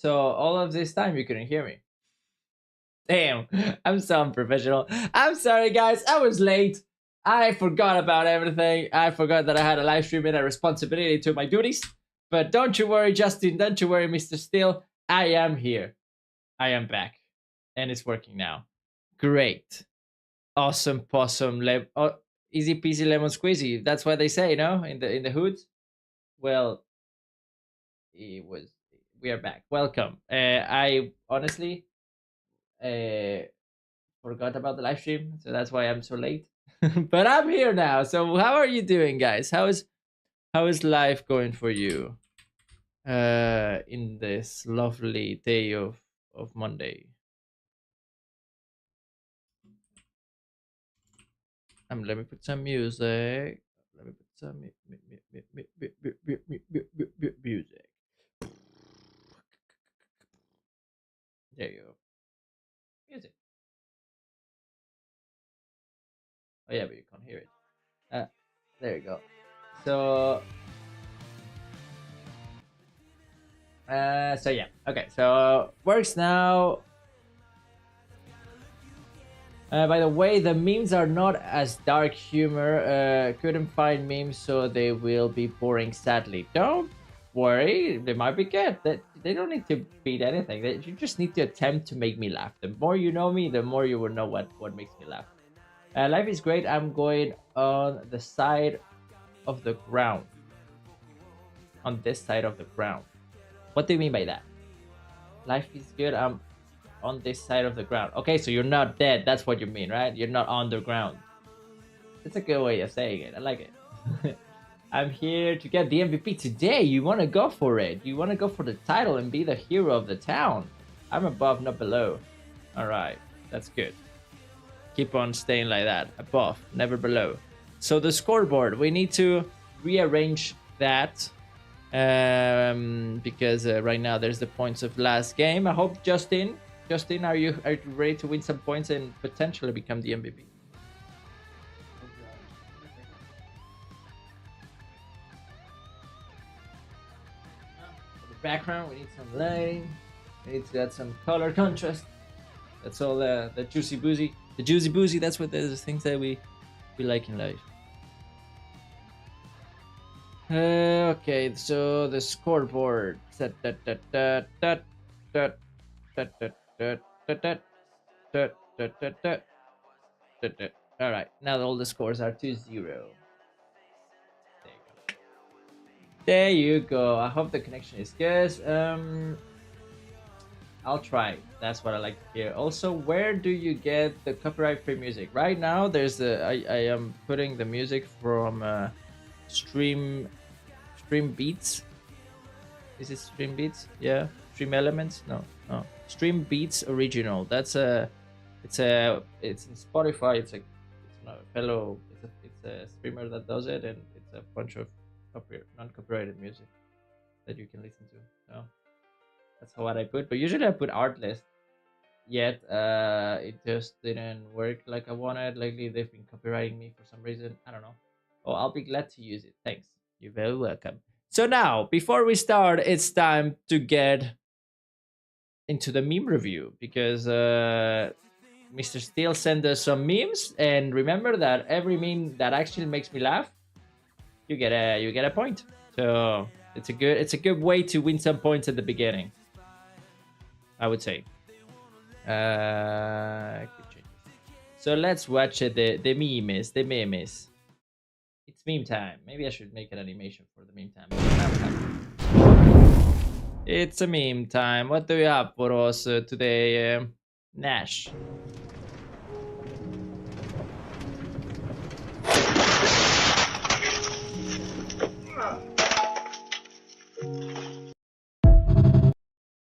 So all of this time you couldn't hear me. Damn, I'm so unprofessional. I'm sorry, guys. I was late. I forgot about everything. I forgot that I had a live stream and a responsibility to my duties. But don't you worry, Justin. Don't you worry, Mr. Steele. I am here. I am back. And it's working now. Great. Awesome possum. Easy peasy lemon squeezy. That's what they say, no? In the hood. Well, it was. We are back. Welcome. I honestly uh, forgot about the live stream, so that's why I'm so late. But I'm here now. So how are you doing, guys? How is life going for you? In this lovely day of Monday. Let me put some music. Let me put some music. There you go. Music. Oh yeah, but you can't hear it. Uh, there you go. So so yeah. Okay. So works now. By the way, the memes are not as dark humor. Couldn't find memes, so they will be boring. Sadly, don't worry. They might be good. They don't need to beat anything. You just need to attempt to make me laugh. The more you know me, the more you will know what makes me laugh. Life is great. I'm going on the side of the ground. On this side of the ground. What do you mean by that? Life is good. I'm on this side of the ground. Okay, so you're not dead. That's what you mean, right? You're not underground. It's a good way of saying it. I like it. I'm here to get the MVP today. You want to go for it. You want to go for the title and be the hero of the town. I'm above, not below. All right, that's good. Keep on staying like that. Above, never below. So the scoreboard, we need to rearrange that because right now there's the points of last game. I hope Justin, are you ready to win some points and potentially become the MVP? For the background, we need some lighting. We need to add some color contrast. That's all the juicy boozy. The juicy boozy, that's what the things that we like in life. Okay, so the scoreboard. Alright, now all the scores are 2-0. There you go. I hope the connection is good. I'll try. That's what I like to hear. Also, where do you get the copyright-free music? Right now, there's I am putting the music from Stream Beats. Is it Stream Beats? Yeah. Stream Elements? No. Stream Beats Original. That's it's in Spotify. It's not a fellow. It's a streamer that does it, and it's a bunch of non-copyrighted music that you can listen to. So that's what I put. But usually I put Artlist. Yet it just didn't work like I wanted. Lately they've been copywriting me for some reason. I don't know. Oh, I'll be glad to use it. Thanks. You're very welcome. So now, before we start, it's time to get into the meme review because Mr. Steele sent us some memes, and remember that every meme that actually makes me laugh, you get a point. So it's a good way to win some points at the beginning, I would say. So let's watch the memes. It's meme time. Maybe I should make an animation for the meme time. It's a meme time. What do you have for us today, Nash?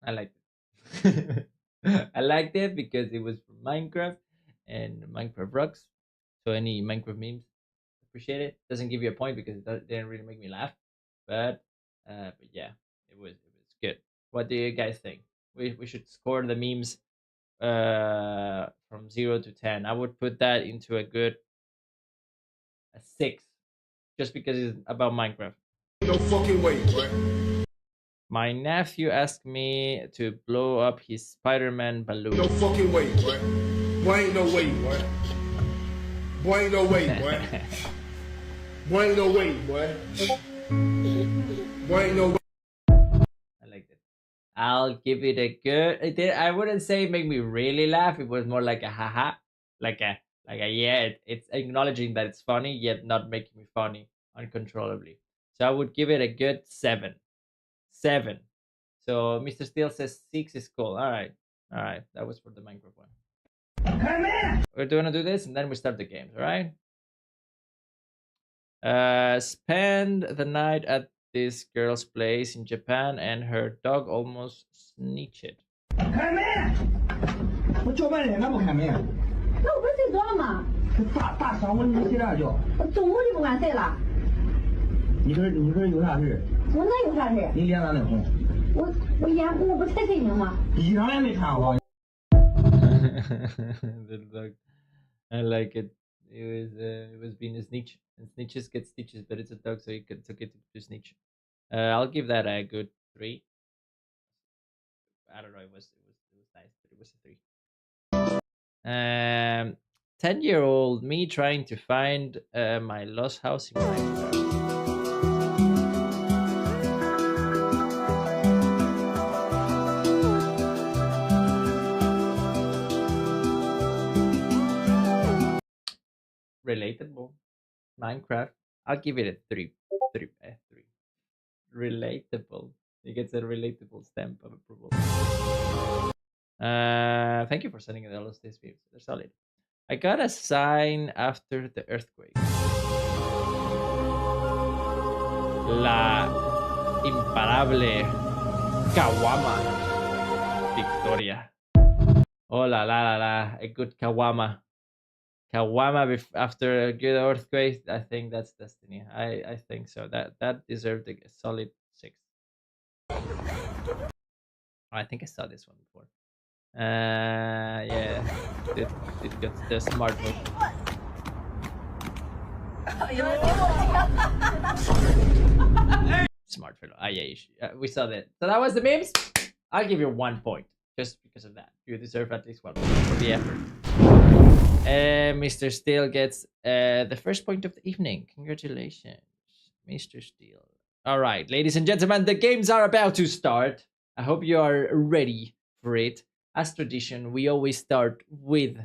I liked it. I liked it because it was from Minecraft and Minecraft rocks. So any Minecraft memes, appreciate it. Doesn't give you a point because it didn't really make me laugh, but yeah, it was good. What do you guys think? We should score the memes from 0 to 10. I would put that into a 6, just because it's about Minecraft. No fucking way, bro. My nephew asked me to blow up his Spider-Man balloon. No fucking way, boy. Boy, ain't no way, boy. Boy, ain't no way, boy. Boy, ain't no way, boy. Boy, ain't no way. I like that. I'll give it a good. I wouldn't say it made me really laugh. It was more like a haha, like a yeah. It's acknowledging that it's funny yet not making me funny uncontrollably. So I would give it a good 7. 7. So Mr. Steele says 6 is cool. All right. That was for the Minecraft one. We're gonna do this and then we start the games. All right. Spend the night at this girl's place in Japan and her dog almost snitched. 开门！我叫半天，俺不开门。那我不是睡着了吗？这大晌午你睡啥觉？我中午就不敢睡了。你这有啥事？我能有啥事？你脸咋那红？我眼红，我不才睡醒吗？衣裳也没穿好。The dog. I like it. It was being a snitch, and snitches get stitches, but it's a dog, so it's okay to snitch. I'll give that a good 3. I don't know. It was nice, but it was a 3. 10-year-old me trying to find my lost house in Minecraft. Relatable. Minecraft. I'll give it a 3. 3. 3. Relatable. It gets a relatable stamp of approval. Thank you for sending in all of these videos. They're solid. I got a sign after the earthquake. La imparable Kawama Victoria. Oh la la la la. A good Kawama. Kawama after a good earthquake. I think that's destiny. I think so. That deserved a solid 6. I think I saw this one before. Yeah, it got the smart move. Smart fellow. Yeah, we saw that. So that was the memes. I'll give you 1 point just because of that. You deserve at least 1 point for the effort. Mr. Steele gets the first point of the evening. Congratulations, Mr. Steele. All right, ladies and gentlemen, the games are about to start. I hope you are ready for it. As tradition, we always start with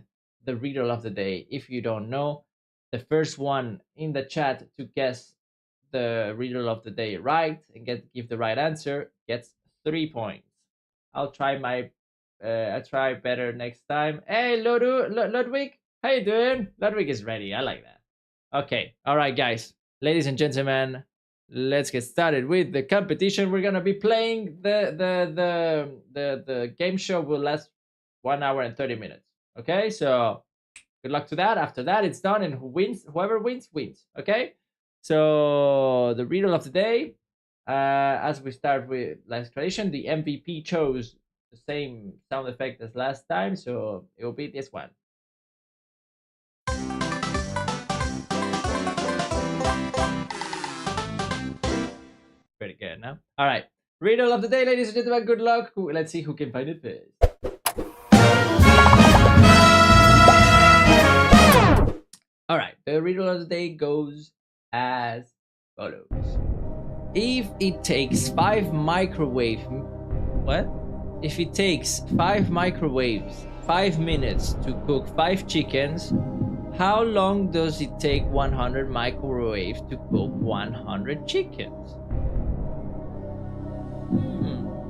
the riddle of the day. If you don't know, the first one in the chat to guess the riddle of the day right and give the right answer gets 3 points. I'll try better next time. Hey, Ludwig, how you doing? Ludwig is ready. I like that. Okay, all right, guys, ladies and gentlemen, let's get started with the competition. We're gonna be playing the game show will last 1 hour and 30 minutes. Okay, so good luck to that. After that, it's done, and whoever wins wins. Okay, so the riddle of the day. As we start with last tradition, the MVP chose the same sound effect as last time, so it will be this one. Pretty good, no? All right. Riddle of the day, ladies and gentlemen. Good luck. Let's see who can find it first. All right. The riddle of the day goes as follows. If it takes 5 microwaves 5 minutes to cook 5 chickens, how long does it take 100 microwaves to cook 100 chickens?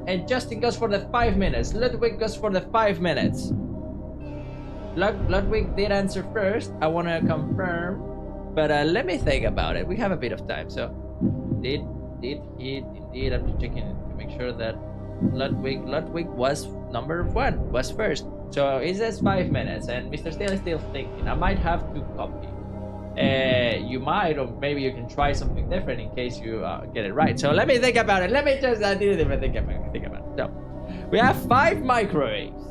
And Justin goes for the 5 minutes. Ludwig goes for the 5 minutes. Ludwig did answer first. I want to confirm, but let me think about it. We have a bit of time. So, did he indeed? I'm just checking to make sure that Ludwig was number 1, was first. So it says 5 minutes, and Mr. Steele is still thinking. I might have to copy. You might, or maybe you can try something different in case you get it right. So let me think about it. I didn't even think about it. So we have 5 microwaves.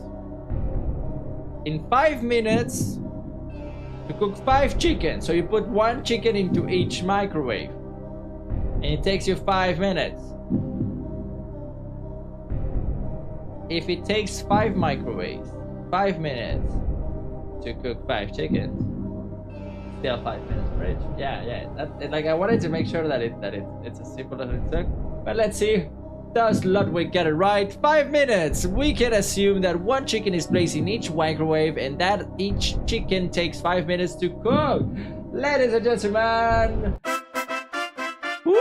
In 5 minutes to cook 5 chickens. So you put 1 chicken into each microwave, and it takes you 5 minutes. if it takes 5 microwaves, 5 minutes to cook 5 chickens, still 5 minutes, right? Yeah. That, like, I wanted to make sure that it's as simple as it took. But let's see. Does Ludwig get it right? 5 minutes. We can assume that 1 chicken is placed in each microwave and that each chicken takes 5 minutes to cook. Ladies and gentlemen, woo!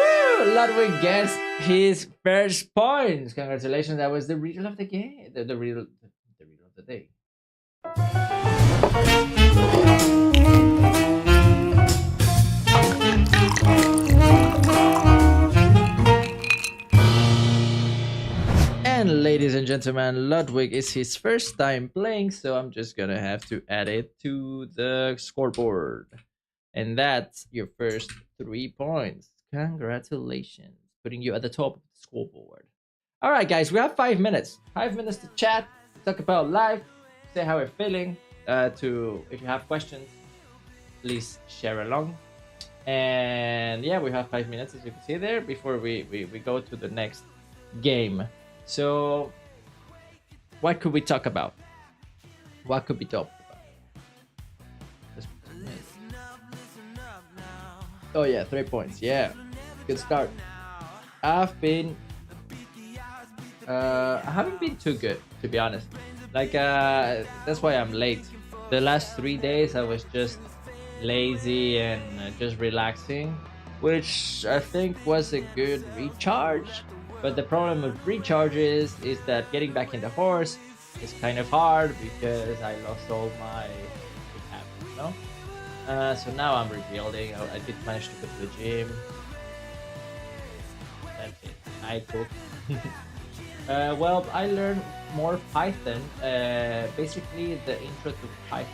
Ludwig gets his first points. Congratulations. That was the riddle of the game. The riddle of the day. And ladies and gentlemen, Ludwig is his first time playing, so I'm just gonna have to add it to the scoreboard. And that's your first 3 points. Congratulations. Putting you at the top of the scoreboard. All right, guys, we have 5 minutes. 5 minutes to chat, talk about life, say how we're feeling. If you have questions, please share along. And yeah, we have 5 minutes, as you can see there, before we go to the next game. So, what could we talk about? What could we talk about? Oh yeah, 3 points. Yeah, good start. I haven't been too good, to be honest. Like, that's why I'm late. The last 3 days I was just lazy and just relaxing, which I think was a good recharge. But the problem with recharges is that getting back in the horse is kind of hard because I lost all my habits, you know? So now I'm rebuilding. I did manage to go to the gym. That's it. I cook. Well, I learned more Python. Basically, the intro to Python.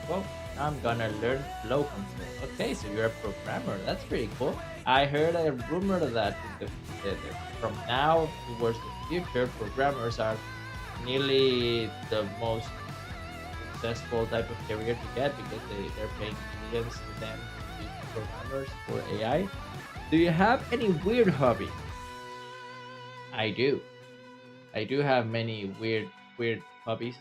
Well, now I'm gonna learn flow control. Okay, so you're a programmer. That's pretty cool. I heard a rumor that from now towards the future, programmers are nearly the most successful type of career to get because they're paying millions to them to be programmers for AI. Do you have any weird hobby? I do. I do have many weird hobbies.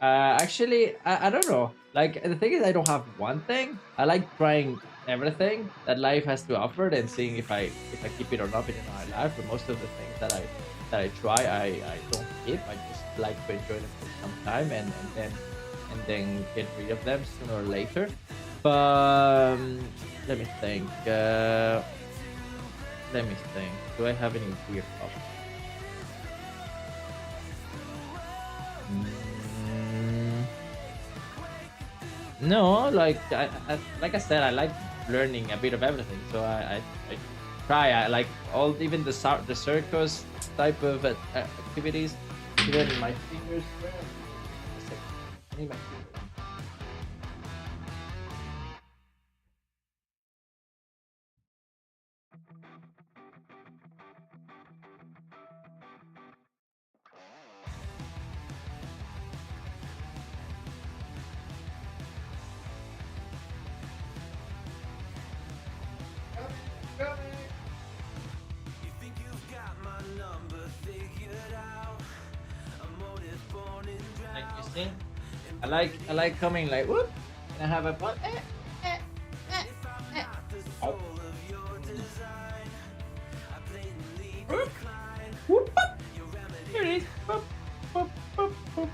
Actually, I don't know. Like, the thing is, I don't have one thing. I like trying everything that life has to offer and seeing if I keep it or not in my life. But most of the things that I try, I don't keep. I just like to enjoy them for some time and then get rid of them sooner or later. But let me think. Do I have any weird hobbies? No, like I said, I like learning a bit of everything. So I try. I like even the circus type of activities. Even my fingers. I need my fingers. Like you see, I like coming like whoop, and I have a butt. Oh. Whoop, whoop, here it is. Whoop, whoop, whoop, whoop.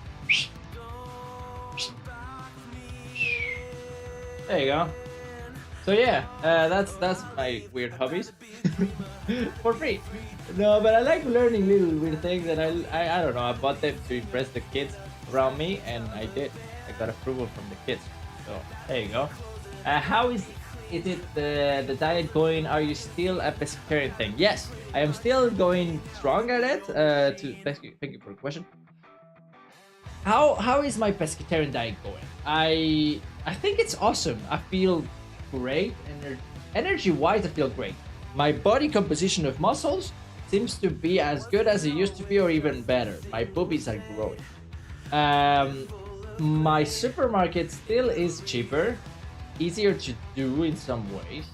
There you go. So yeah, that's my weird hobbies for free. No, but I like learning little weird things, and I don't know. I bought them to impress the kids around me, and I did. I got approval from the kids. So there you go. How is it the diet going? Are you still a pescatarian thing? Yes, I am still going strong at it. Thank you for the question. How is my pescatarian diet going? I think it's awesome. I feel great. Energy wise, I feel great. My body composition of muscles seems to be as good as it used to be, or even better. My boobies are growing. My supermarket still is cheaper, easier to do in some ways.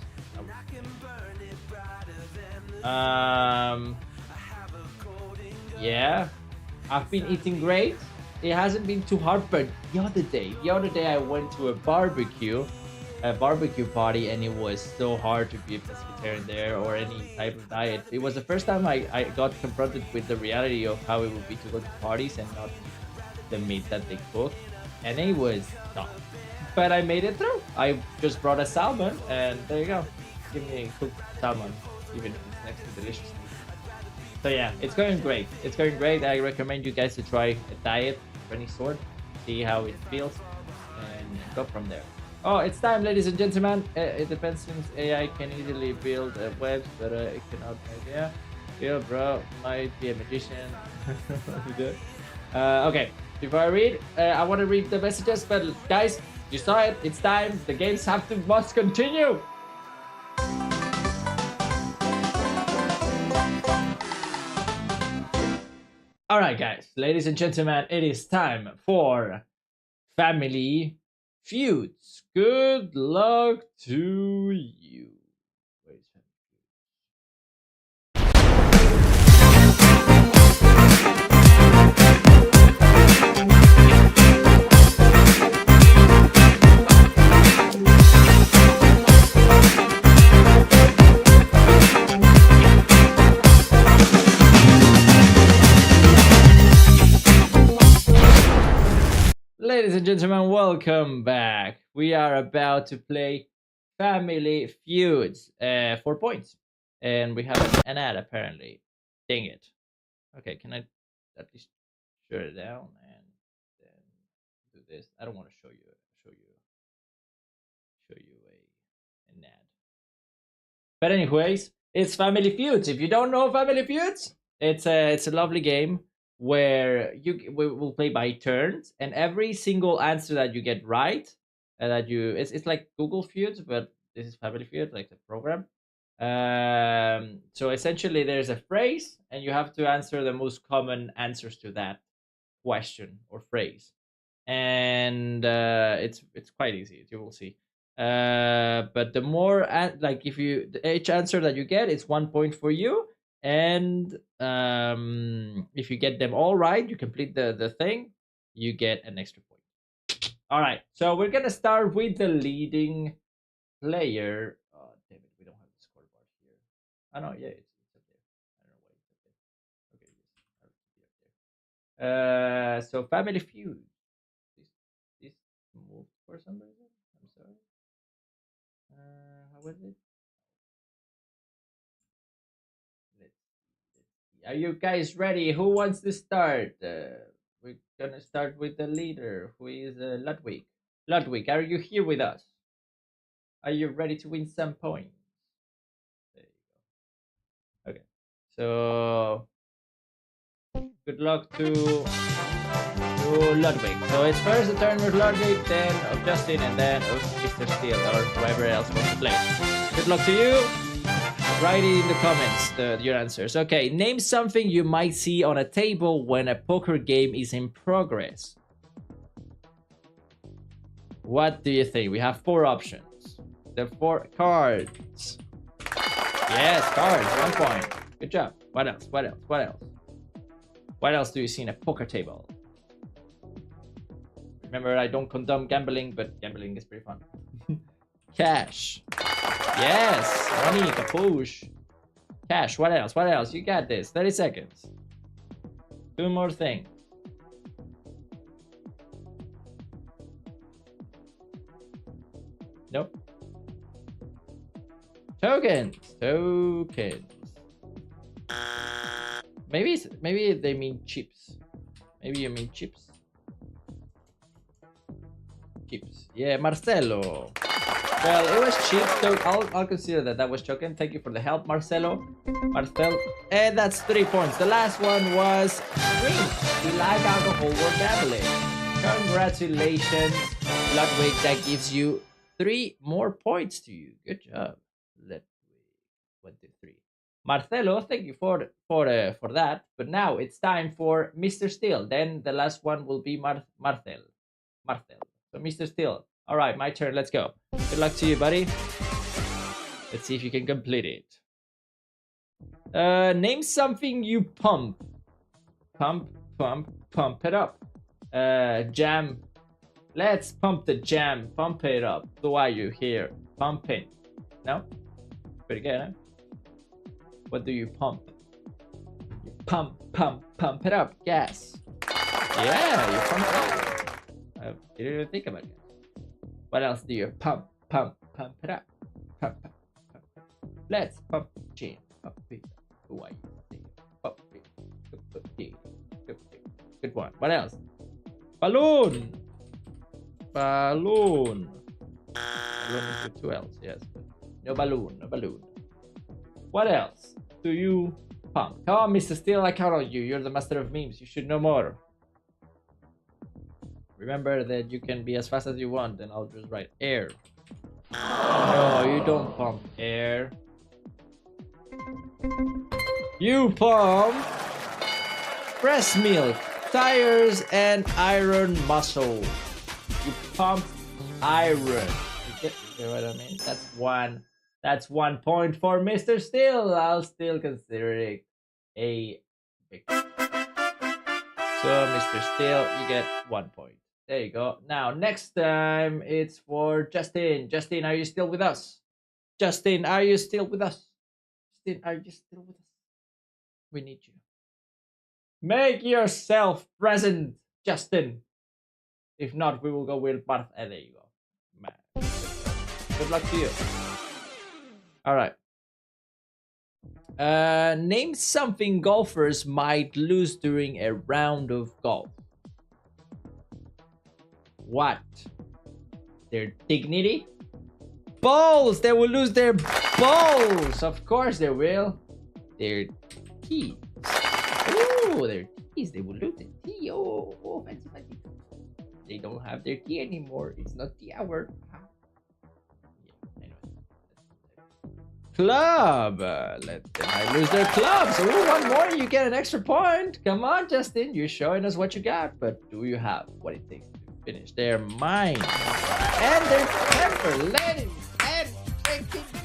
Yeah, I've been eating great. It hasn't been too hard, but the other day I went to a barbecue party, and it was so hard to be a pescatarian there or any type of diet. It was the first time I got confronted with the reality of how it would be to go to parties and not eat the meat that they cook, and it was tough. But I made it through. I just brought a salmon, and there you go. Give me cooked salmon, even if it's next to delicious. So yeah, it's going great. It's going great. I recommend you guys to try a diet of any sort, see how it feels, and go from there. Oh, it's time, ladies and gentlemen. It depends, since AI can easily build webs, but it cannot. Yeah, bro, might be a magician. Okay, before I read, I want to read the messages, but guys, you saw it. It's time. The games must continue. All right, guys, ladies and gentlemen, it is time for Family Feuds. Good luck to you. Where is Family Ladies and gentlemen, welcome back. We are about to play Family Feuds. 4 points. And we have an ad, apparently. Dang it. Okay, can I at least shut it down and then do this? I don't want to show you an ad. But anyways, it's Family Feuds. If you don't know Family Feuds, it's a lovely game where we will play by turns, and every single answer that you get right, it's like Google Feuds, but this is Family Feud, like the program. So essentially, there's a phrase, and you have to answer the most common answers to that question or phrase, and it's quite easy. You will see. But the more like if you each answer that you get, it's 1 point for you, and if you get them all right, you complete the thing, you get an extra point. All right, so we're gonna start with the leading player. Oh damn it, we don't have the scoreboard here. Oh no, yeah, it's up there. I don't know why it's up there. Okay, yes, up there. So Family Feud. This moved for some reason. I'm sorry. How was it? Let's see. Are you guys ready? Who wants to start? We're gonna start with the leader, who is Ludwig. Ludwig, are you here with us? Are you ready to win some points? There you go. Okay, so good luck to Ludwig. So it's first the turn with Ludwig, then of Justin, and then of Mr. Steele, or whoever else wants to play. Good luck to you. Write it in the comments, your answers. Okay, name something you might see on a table when a poker game is in progress. What do you think? We have 4 options. The 4 cards. Yes, cards, 1 point. Good job. What else? What else? What else? What else do you see in a poker table? Remember, I don't condone gambling, but gambling is pretty fun. Cash. Yes, money, capuche. Cash, what else? What else? You got this. 30 seconds. 2 more things. Nope. Tokens. Maybe they mean chips. Maybe you mean chips. Chips. Yeah, Marcelo. Well, it was cheap, so I'll consider that was token. Thank you for the help, Marcelo. And that's 3 points. The last one was drinks. We like alcohol, we're gambling. Congratulations, Ludwig. That gives you 3 more points to you. Good job. Let's 1, 2, 3. Marcelo, thank you for that. But now it's time for Mr. Steele. Then the last one will be Marcel. So Mr. Steele. All right, my turn. Let's go. Good luck to you, buddy. Let's see if you can complete it. Name something you pump. Pump pump it up. Jam. Let's pump the jam. Pump it up. So are you here? Pumping. No? Pretty good, huh? What do you pump? You pump it up. Gas. Yeah, you pump it up. I didn't even think about it. What else do you pump it up? Pump. Let's pump the jam. Pump it up. Who are you? Pump it. Good one. What else? Balloon. Balloon is with 2 L's, yes. No balloon. What else do you pump? Come on, Mr. Steel, I count on you. You're the master of memes. You should know more. Remember that you can be as fast as you want, and I'll just write air. No, you don't pump air. You pump breast milk, tires, and iron muscle. You pump iron. You get what I mean? That's 1 point for Mr. Steel. I'll still consider it a victory. So, Mr. Steel, you get 1 point. There you go. Now, next time it's for Justin. Justin, are you still with us? Justin, are you still with us? Justin, are you still with us? We need you. Make yourself present, Justin. If not, we will go with Marth. There you go. Man. Good luck to you. All right. Name something golfers might lose during a round of golf. What? Their dignity? Balls! They will lose their balls! Of course they will. Their keys. Ooh, their keys. They will lose their key. Oh, fancy. They don't have their key anymore. It's not the hour. Yeah, anyway. Club. Let them lose their clubs. Ooh, one more. You get an extra point. Come on, Justin. You're showing us what you got. But do you have what it takes to finish their mind and their temper? Ladies and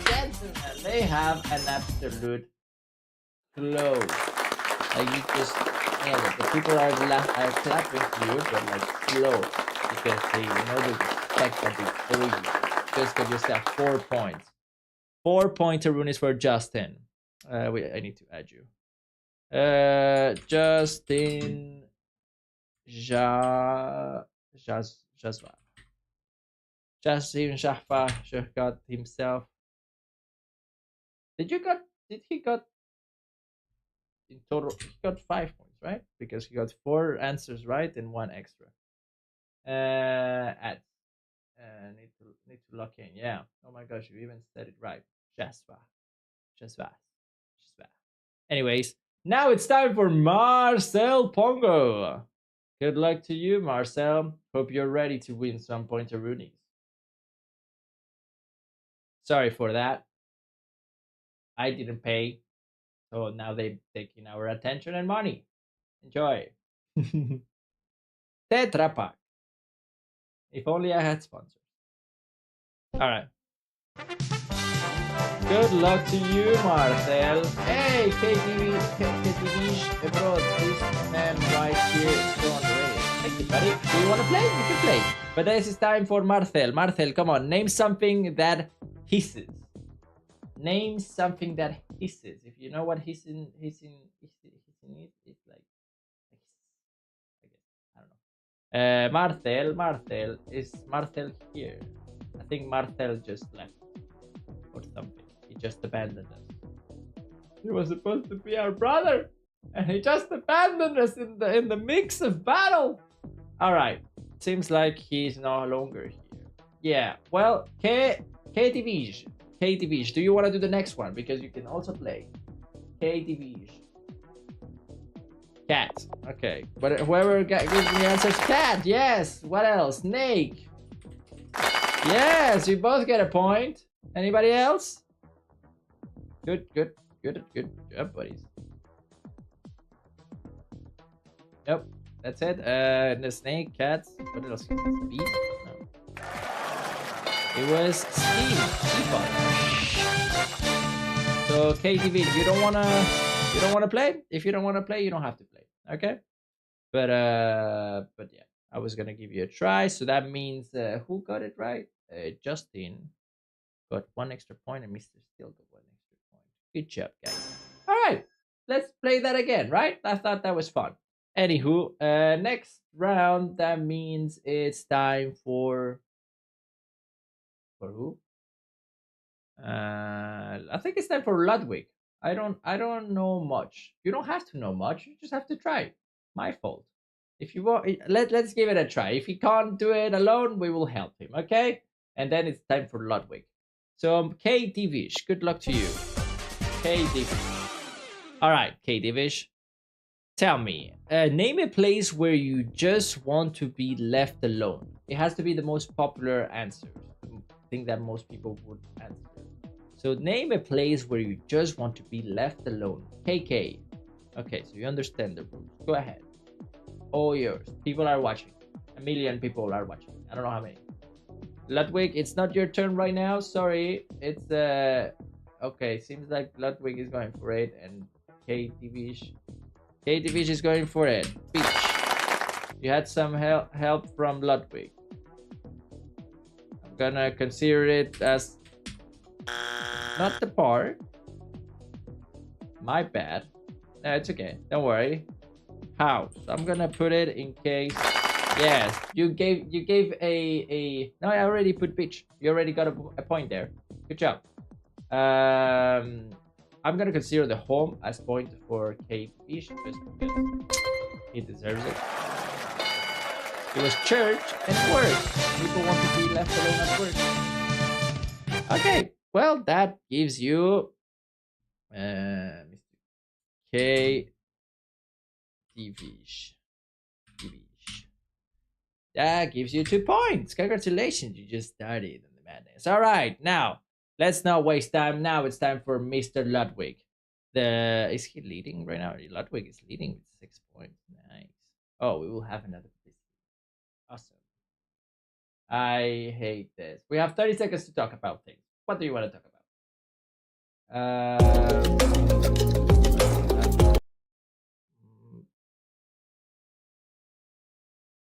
gentlemen, they have an absolute flow. Like you just nailed it. The people are clapping for you, but like slow, because they know the respect that they owe you. Just get yourself 4 points. 4 points runes for Justin. Wait, I need to add you. Justin Jazwa. Justin Jaffa got himself. Did he got in total? He got 5 points, right? Because he got 4 answers right and 1 extra. Add. Need to lock in. Yeah. Oh my gosh, you even said it right. Jazwa. Anyways, now it's time for Marcel Pongo. Good luck to you, Marcel. Hope you're ready to win some pointer-roonies. Sorry for that. I didn't pay. So now they're taking our attention and money. Enjoy. Tetra Pak. If only I had sponsors. Alright. Good luck to you, Marcel. Hey, KTV, bro, this man right here is so underrated. Thank you, buddy. Do you want to play? You can play. But this is time for Marcel. Marcel, come on. Name something that hisses. Name something that hisses. If you know what hissing is, it's like I guess. I don't know. Marcel, is Marcel here? I think Marcel just left or something. He just abandoned us. He was supposed to be our brother, and he just abandoned us in the mix of battle. All right, seems like he's no longer here. Yeah. Well, KTV. Do you want to do the next one? Because you can also play KTV. Cat. Okay. But whoever gives me answers, cat. Yes. What else? Snake. Yes. You both get a point. Anybody else? Good job, buddies. Yep. That's it. The snake, cats. What else? Bees? No. It was Steve. So KTV, you don't wanna play? If you don't wanna play, you don't have to play. Okay? But yeah, I was gonna give you a try. So that means who got it right? Justin got 1 extra point, and Mr. Still got 1 extra point. Good job, guys. All right, let's play that again. Right? I thought that was fun. Anywho, next round. That means it's time for who? I think it's time for Ludwig. I don't know much. You don't have to know much. You just have to try. My fault. If you want, let's give it a try. If he can't do it alone, we will help him. Okay? And then it's time for Ludwig. So K Divish, good luck to you. K Divish. All right, K Divish. Tell me, name a place where you just want to be left alone. It has to be the most popular answer. The thing that most people would answer. So name a place where you just want to be left alone. KK. Okay, so you understand the rules. Go ahead. All yours. People are watching. 1,000,000 people are watching. I don't know how many. Ludwig, it's not your turn right now. Sorry. It's okay. Seems like Ludwig is going for it, and KTV is going for it. Beach. You had some help from Ludwig. I'm gonna consider it as not the part. My bad. No, it's okay. Don't worry. House. I'm gonna put it in case. Yes, you gave a. No, I already put beach. You already got a point there. Good job. I'm gonna consider the home as point for Kate Fish just because he deserves it. It was church and work. People want to be left alone at work. Okay, well that gives you Mr. K Divish. That gives you 2 points. Congratulations, you just started in the madness. All right, now let's not waste time. Now it's time for Mr. Ludwig. Is he leading right now? Ludwig is leading with 6 points. Nice. Oh, we will have another. Awesome. I hate this. We have 30 seconds to talk about things. What do you want to talk about?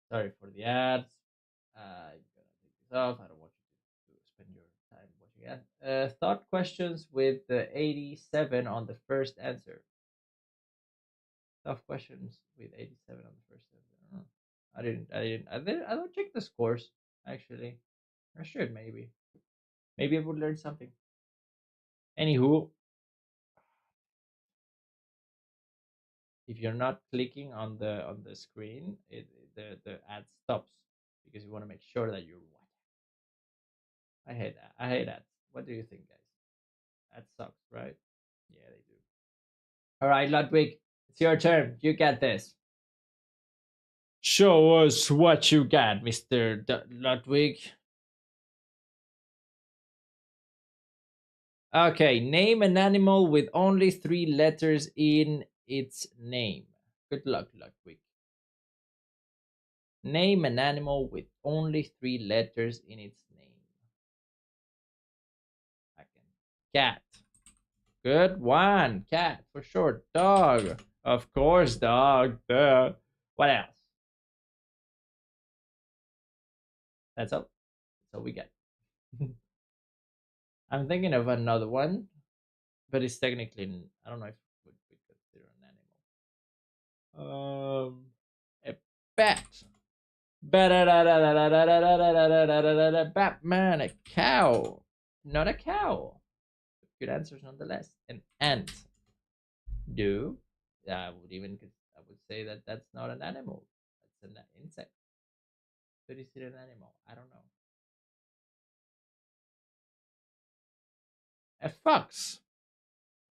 Sorry for the ads. I'm gonna take this off. I don't want you to spend your time watching ads. Thought questions with the 87 on the first answer. Tough questions with 87 on the first answer. I don't check the scores actually. I should maybe. Maybe I would learn something. Anywho, if you're not clicking on the screen, the ad stops because you want to make sure that you're watching. I hate that. I hate ads. What do you think, guys? That sucks, right? Yeah, they do. All right, Ludwig, it's your turn. You get this. Show us what you got, Mr. Ludwig. Okay, name an animal with only 3 letters in its name. Good luck, Ludwig. Name an animal with only 3 letters in its name. Cat. Good one. Cat for sure. Dog. Of course, dog. Duh. What else? That's all. That's all we got. I'm thinking of another one, but it's technically I don't know if we consider an animal. A bat. Batman. A cow. Not a cow. Good answers nonetheless. An ant. Do. I would say that that's not an animal. That's an insect. But is it an animal? I don't know. A fox.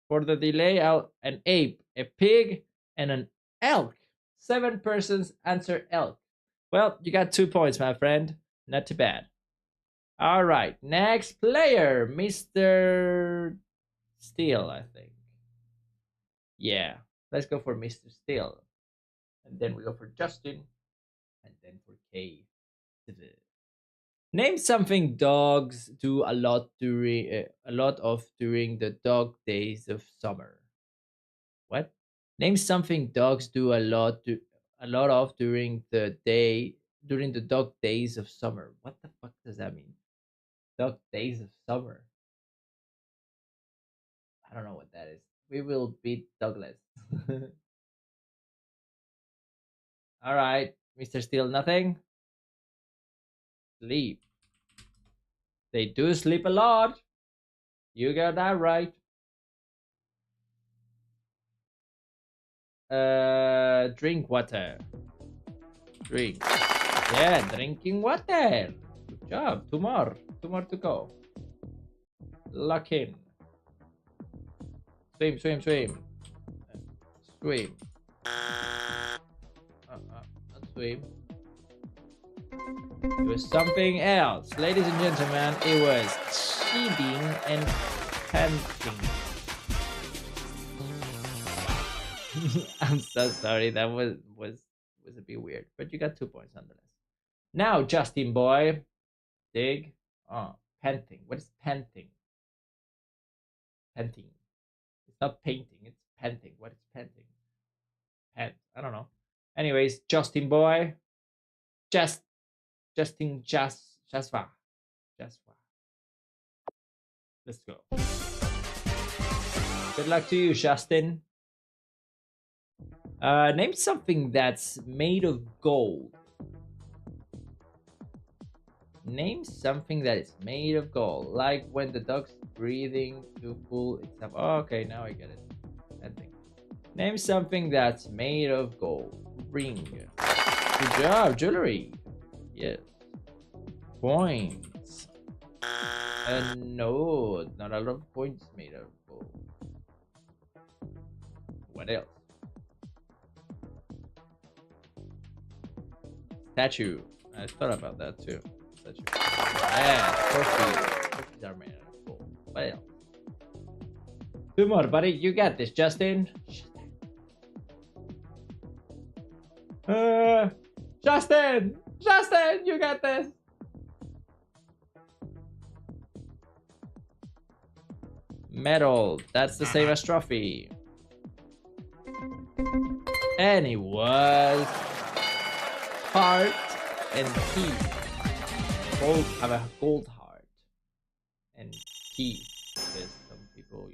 For the delay, an ape, a pig, and an elk. 7 persons answer elk. Well, you got 2 points, my friend. Not too bad. All right, next player, Mr. Steele, I think. Yeah, let's go for Mr. Steele. And then we go for Justin. And then for Kay. Name something dogs do a lot during the dog days of summer. What? Name something dogs do a a lot of during the dog days of summer. What the fuck does that mean? Dog days of summer. I don't know what that is. We will beat Douglas. All right, Mr. Steele, nothing. Sleep. They do sleep a lot. You got that right. Drink water. Drink. Yeah, drinking water. Good job. Two more. Two more to go. Lock in. Swim, swim, swim. Swim. Not swim. It was something else. Ladies and gentlemen, it was cheating and panting. I'm so sorry. That was a bit weird, but you got 2 points nonetheless. Now, Justin boy, dig. Oh, panting. What is panting? Panting. It's not painting. It's panting. What is panting? Pant. I don't know. Anyways, Justin boy, Justin Jasva. Let's go. Good luck to you, Justin. Name something that's made of gold. Name something that is made of gold. Like when the dog's breathing to pull itself. Oh, okay, now I get it. That thing. Name something that's made of gold. Ring. Good job. Jewelry. Yes. Coins. No, not a lot of coins made of gold. What else? Statue. I thought about that too. Statue. Yeah, trophies. Trophies are made out of gold. What else? 2 more, buddy. You got this, Justin. Justin! Justin, you got this. Metal. That's the same as trophy. And it was heart and teeth. Both have a gold heart and teeth, because some people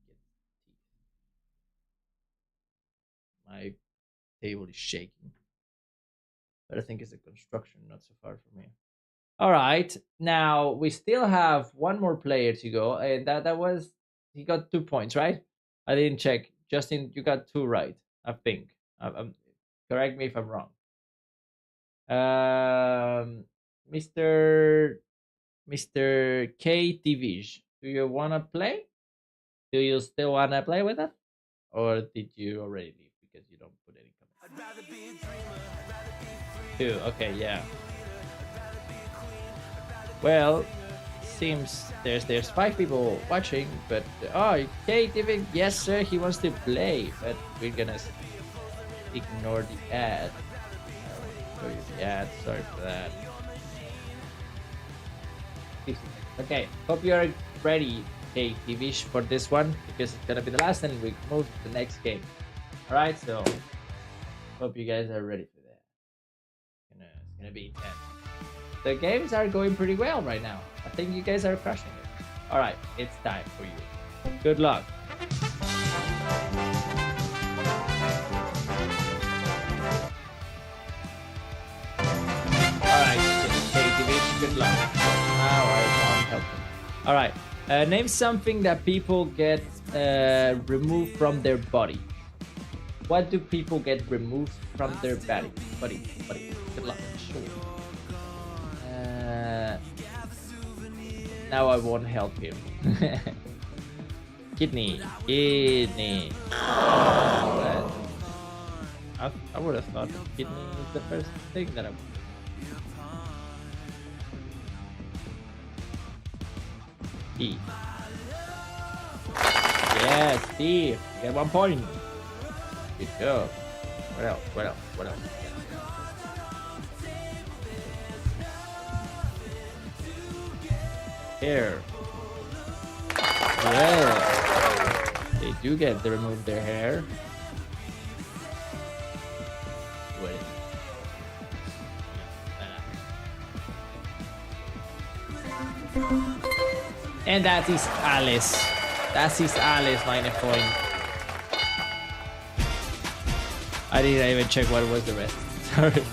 get teeth. My table is shaking, but I think it's a construction, not so far from me. All right, now we still have one more player to go, and that was, he got 2 points, right? I didn't check. Justin, you got 2 right, I think. Correct me if I'm wrong. Mr. KTV, do you want to play? Do you still want to play with us? Or did you already leave because you don't put any comments? 2, okay, yeah. Well, seems there's 5 people watching, but oh, KTV, yes sir, he wants to play, but we're gonna ignore the ad. Show you the ad. Sorry for that. Okay, hope you're ready, KTV, for this one, because it's gonna be the last, and we move to the next game. All right, so hope you guys are ready for that. It's gonna be intense. The games are going pretty well right now. I think you guys are crushing it. All right, it's time for you. Good luck. All right, KTV, good luck. Now I can't help them. All right, name something that people get removed from their body. What do people get removed from their body? Buddy. Good luck. Sure. Now I won't help him. Kidney. I would have thought kidney was the first thing that I would. Teeth. Yes, teeth. You get 1 point. Good job. What else? Hair. Yeah. They do get to remove their hair. What And that is Alice. That is Alice, minus point. I didn't even check what was the rest. Sorry.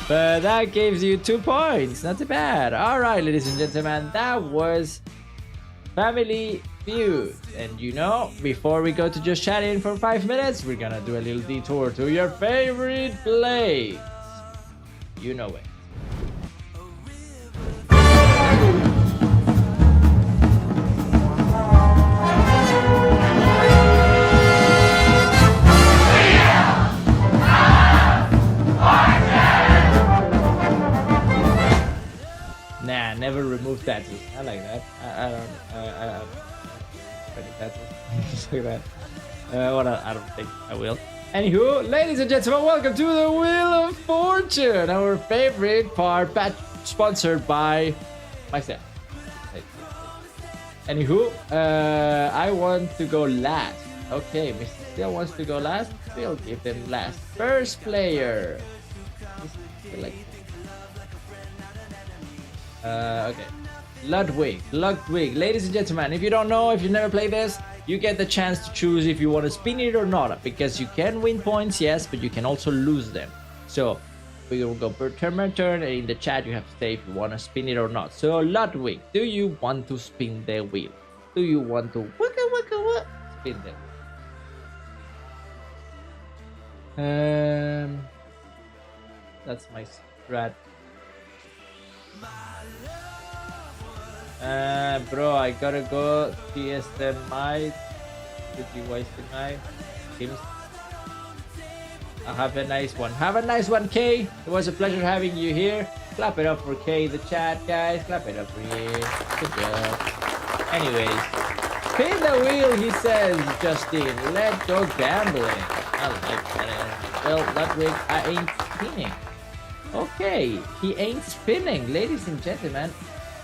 But that gives you 2 points. Not too bad. All right, ladies and gentlemen, that was Family Feud. And you know, before we go to just chatting for 5 minutes, we're gonna do a little detour to your favorite place. You know it. Nah, never remove tattoos. I like that. I don't tattoos like that. I don't think I will. Anywho, ladies and gentlemen, welcome to the Wheel of Fortune, our favorite part, sponsored by myself. Anywho, I want to go last. Okay, Mr. Still wants to go last. We'll give them last. First player. Okay. Ludwig. Ladies and gentlemen, if you don't know, if you've never played this, you get the chance to choose if you want to spin it or not, because you can win points, yes, but you can also lose them. So we will go per turn, and in the chat you have to say if you want to spin it or not. So Ludwig, do you want to spin the wheel? Do you want to spin the wheel? That's my strat. Bro, I gotta go TSMI tonight. Teams. Have a nice one. Have a nice one, Kay. It was a pleasure having you here. Clap it up for Kay, the chat, guys. Clap it up for you. Good job. Anyways, spin the wheel, he says, Justin. Let's go gambling. I like that. Well, Ludwig, I ain't spinning. Okay, he ain't spinning, ladies and gentlemen.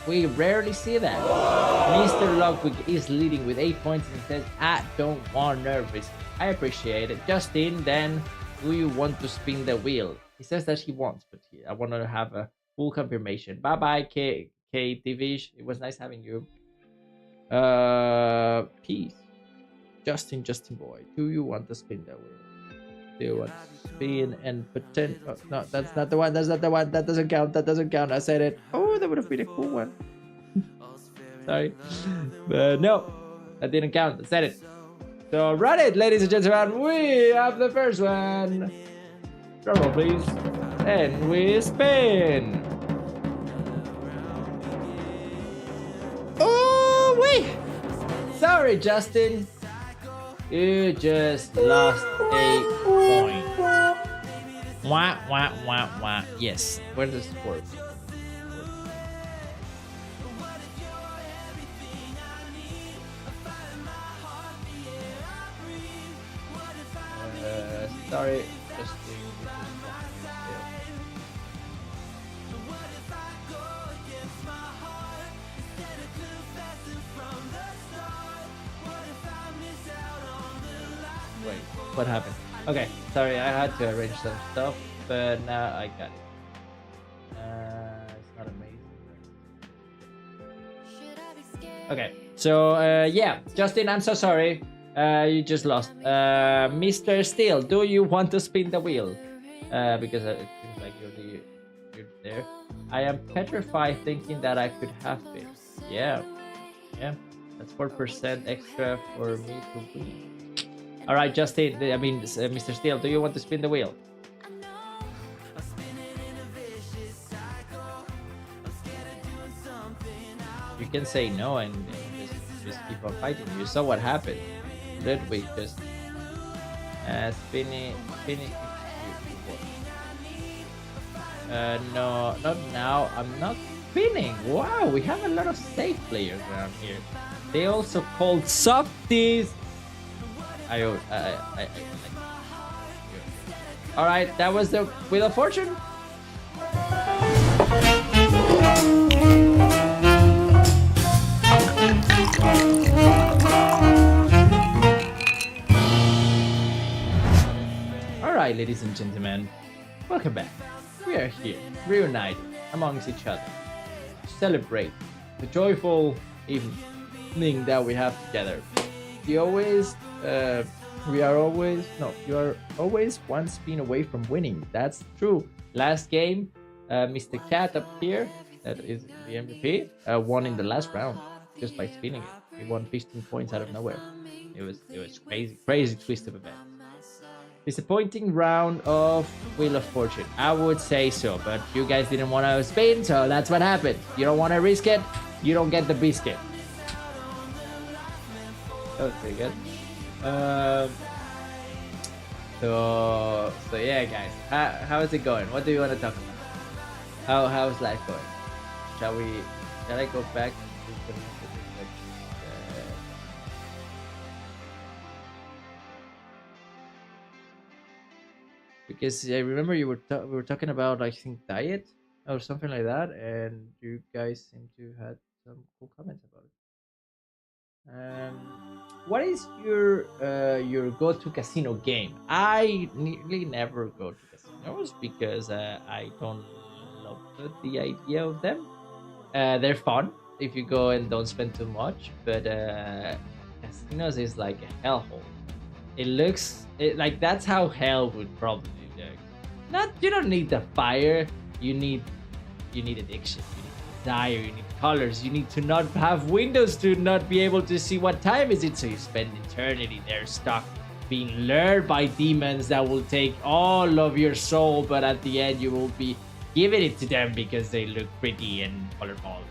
We rarely see that. Mr. Ludwig is leading with 8 points and says, I don't want nervous. I appreciate it. Justin, then, do you want to spin the wheel? He says that he wants, but I want to have a full confirmation. Bye-bye, K Divish. It was nice having you. Peace. Justin boy, do you want to spin the wheel? Do you want to spin and pretend? Oh, no, that's not the one. That's not the one. That doesn't count. That doesn't count. I said it. Oh, that would have been a cool one. Sorry. But no, that didn't count. I said it. So run it, ladies and gentlemen. We have the first one. Drum roll, please. And we spin. Oh, wait. Sorry, Justin. You just lost 8 points. Wah. Yes. Where's the score? Sorry. Just wait, what happened? Okay, sorry, I had to arrange some stuff, but now I got it. It's not amazing. Okay, so yeah, Justin, I'm so sorry. You just lost. Mr. Steele, do you want to spin the wheel? Because it seems like you're there. I am petrified thinking that I could have it. Yeah. That's 4% extra for me to win. All right, Justin. I mean, Mr. Steele, do you want to spin the wheel? You can say no and just keep on fighting. You saw what happened. Ludwig just spinning. No, not now. I'm not spinning. Wow, we have a lot of safe players around here. They also called softies. All right, that was the Wheel of Fortune. All right, ladies and gentlemen, welcome back. We are here, reunited amongst each other, to celebrate the joyful evening evening that we have together. You always, we are always, no, you are always one spin away from winning. That's true. Last game, Mr. Cat up here, that is the MVP, won in the last round just by spinning it. He won 15 points out of nowhere. It was crazy twist of events. Disappointing round of Wheel of Fortune. I would say so, but you guys didn't want to spin, so that's what happened. You don't want to risk it, you don't get the biscuit. That was pretty good. So yeah, guys, how is it going? What do you want to talk about? How's life going? Shall I go back to the because I remember we were talking about, I think, diet or something like that, and you guys seem to have some cool comments about it. What is your go-to casino game? I nearly never go to casinos because I don't love the idea of them. They're fun if you go and don't spend too much, but casinos is like a hellhole. It looks like that's how hell would probably look. Not, you don't need the fire. You need addiction. You need desire. You need colors. You need to not have windows to not be able to see what time is it. So you spend eternity there stuck, being lured by demons that will take all of your soul, but at the end you will be giving it to them because they look pretty and colorful.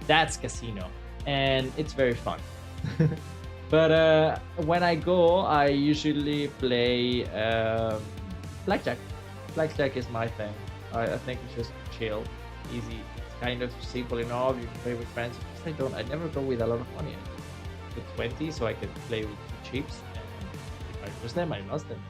That's casino, and it's very fun. But when I go, I usually play blackjack. Blackjack is my thing. I think it's just chill, easy. It's kind of simple enough. You can play with friends. I never go with a lot of money. I put 20 so I can play with two chips. And if I lose them, I lost them.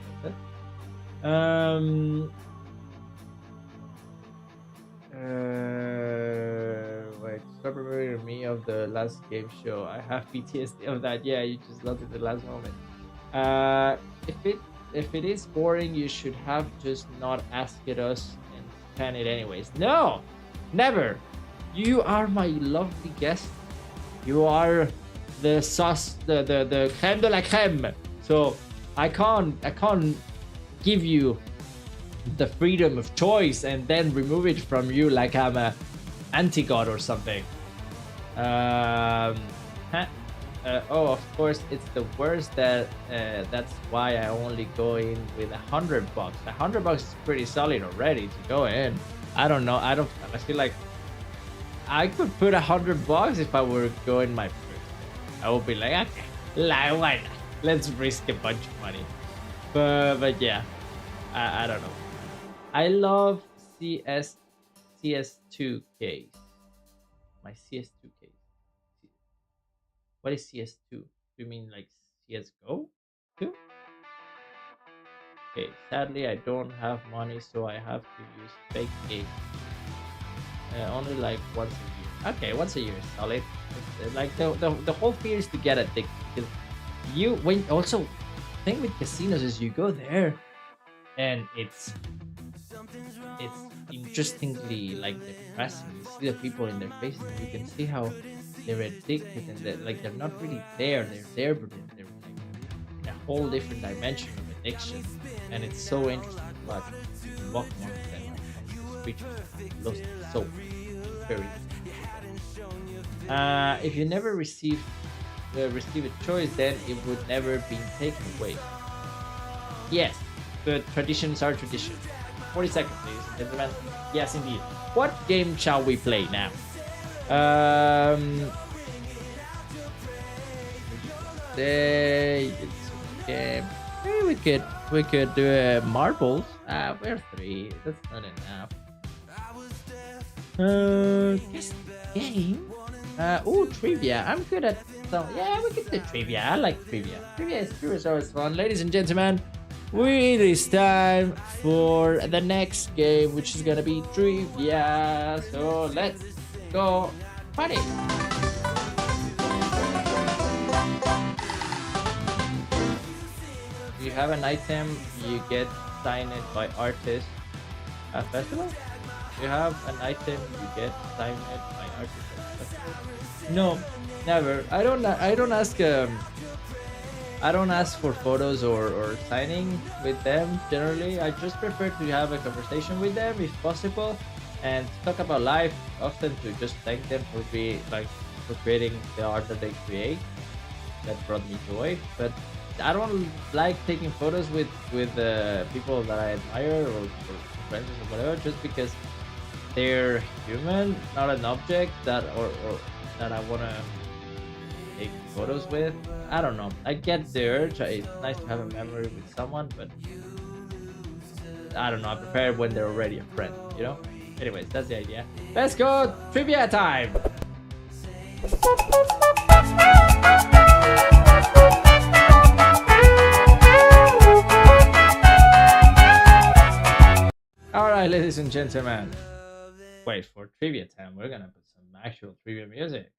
Wait, stop remembering me of the last game show. I have PTSD of that. Yeah, you just lost it the last moment. If it is boring, you should have just not asked us and plan it anyways. No, never. You are my lovely guest. You are the sauce, the creme de la creme. So I can't give you the freedom of choice and then remove it from you like I'm a anti-god or something. Oh, of course, it's the worst that's why I only go in with $100. $100 is pretty solid already to go in. I don't know. I feel like I could put $100 if I were going my first. I would be like, okay, why not? Let's risk a bunch of money. But yeah, I don't know. I love CS2 case. My CS2 case. What is CS2? Do you mean like CSGO 2? Okay, sadly I don't have money, so I have to use fake games. Only like once a year. Okay, once a year is solid. It's, like the whole fear is to get addicted. Because when also thing with casinos is you go there and it's interestingly like depressing. You see the people in their faces and you can see how they're addicted and they're not really there. They're there, but they're like in a whole different dimension of addiction, and it's so interesting to watch. You can walk amongst them like creatures lost their soul. Very. If you never receive a choice, then it would never be taken away. Yes, but traditions are traditions. 40 seconds, ladies and gentlemen. Yes, indeed. What game shall we play now? Maybe we could do marbles. We're 3. That's not enough. Guess game. Trivia. I'm good at some. Yeah, we could do trivia. I like trivia. Trivia is always fun, ladies and gentlemen. It is time for the next game, which is gonna be trivia. So let's go party. If you have an item, you get signed by artists at festival. If you have an item, you get signed by artists at festival. No, Never. I don't. I don't ask. I don't ask for photos or signing with them generally. I just prefer to have a conversation with them if possible, and talk about life. Often to just thank them for being like for creating the art that they create that brought me joy. But I don't like taking photos with people that I admire or friends or whatever, just because they're human, not an object that or that I wanna take photos with. I don't know. I get the urge. It's nice to have a memory with someone, but I don't know. I prefer when they're already a friend, you know? Anyways, that's the idea. Let's go trivia time! Alright, ladies and gentlemen. Wait, for trivia time, we're gonna put some actual trivia music.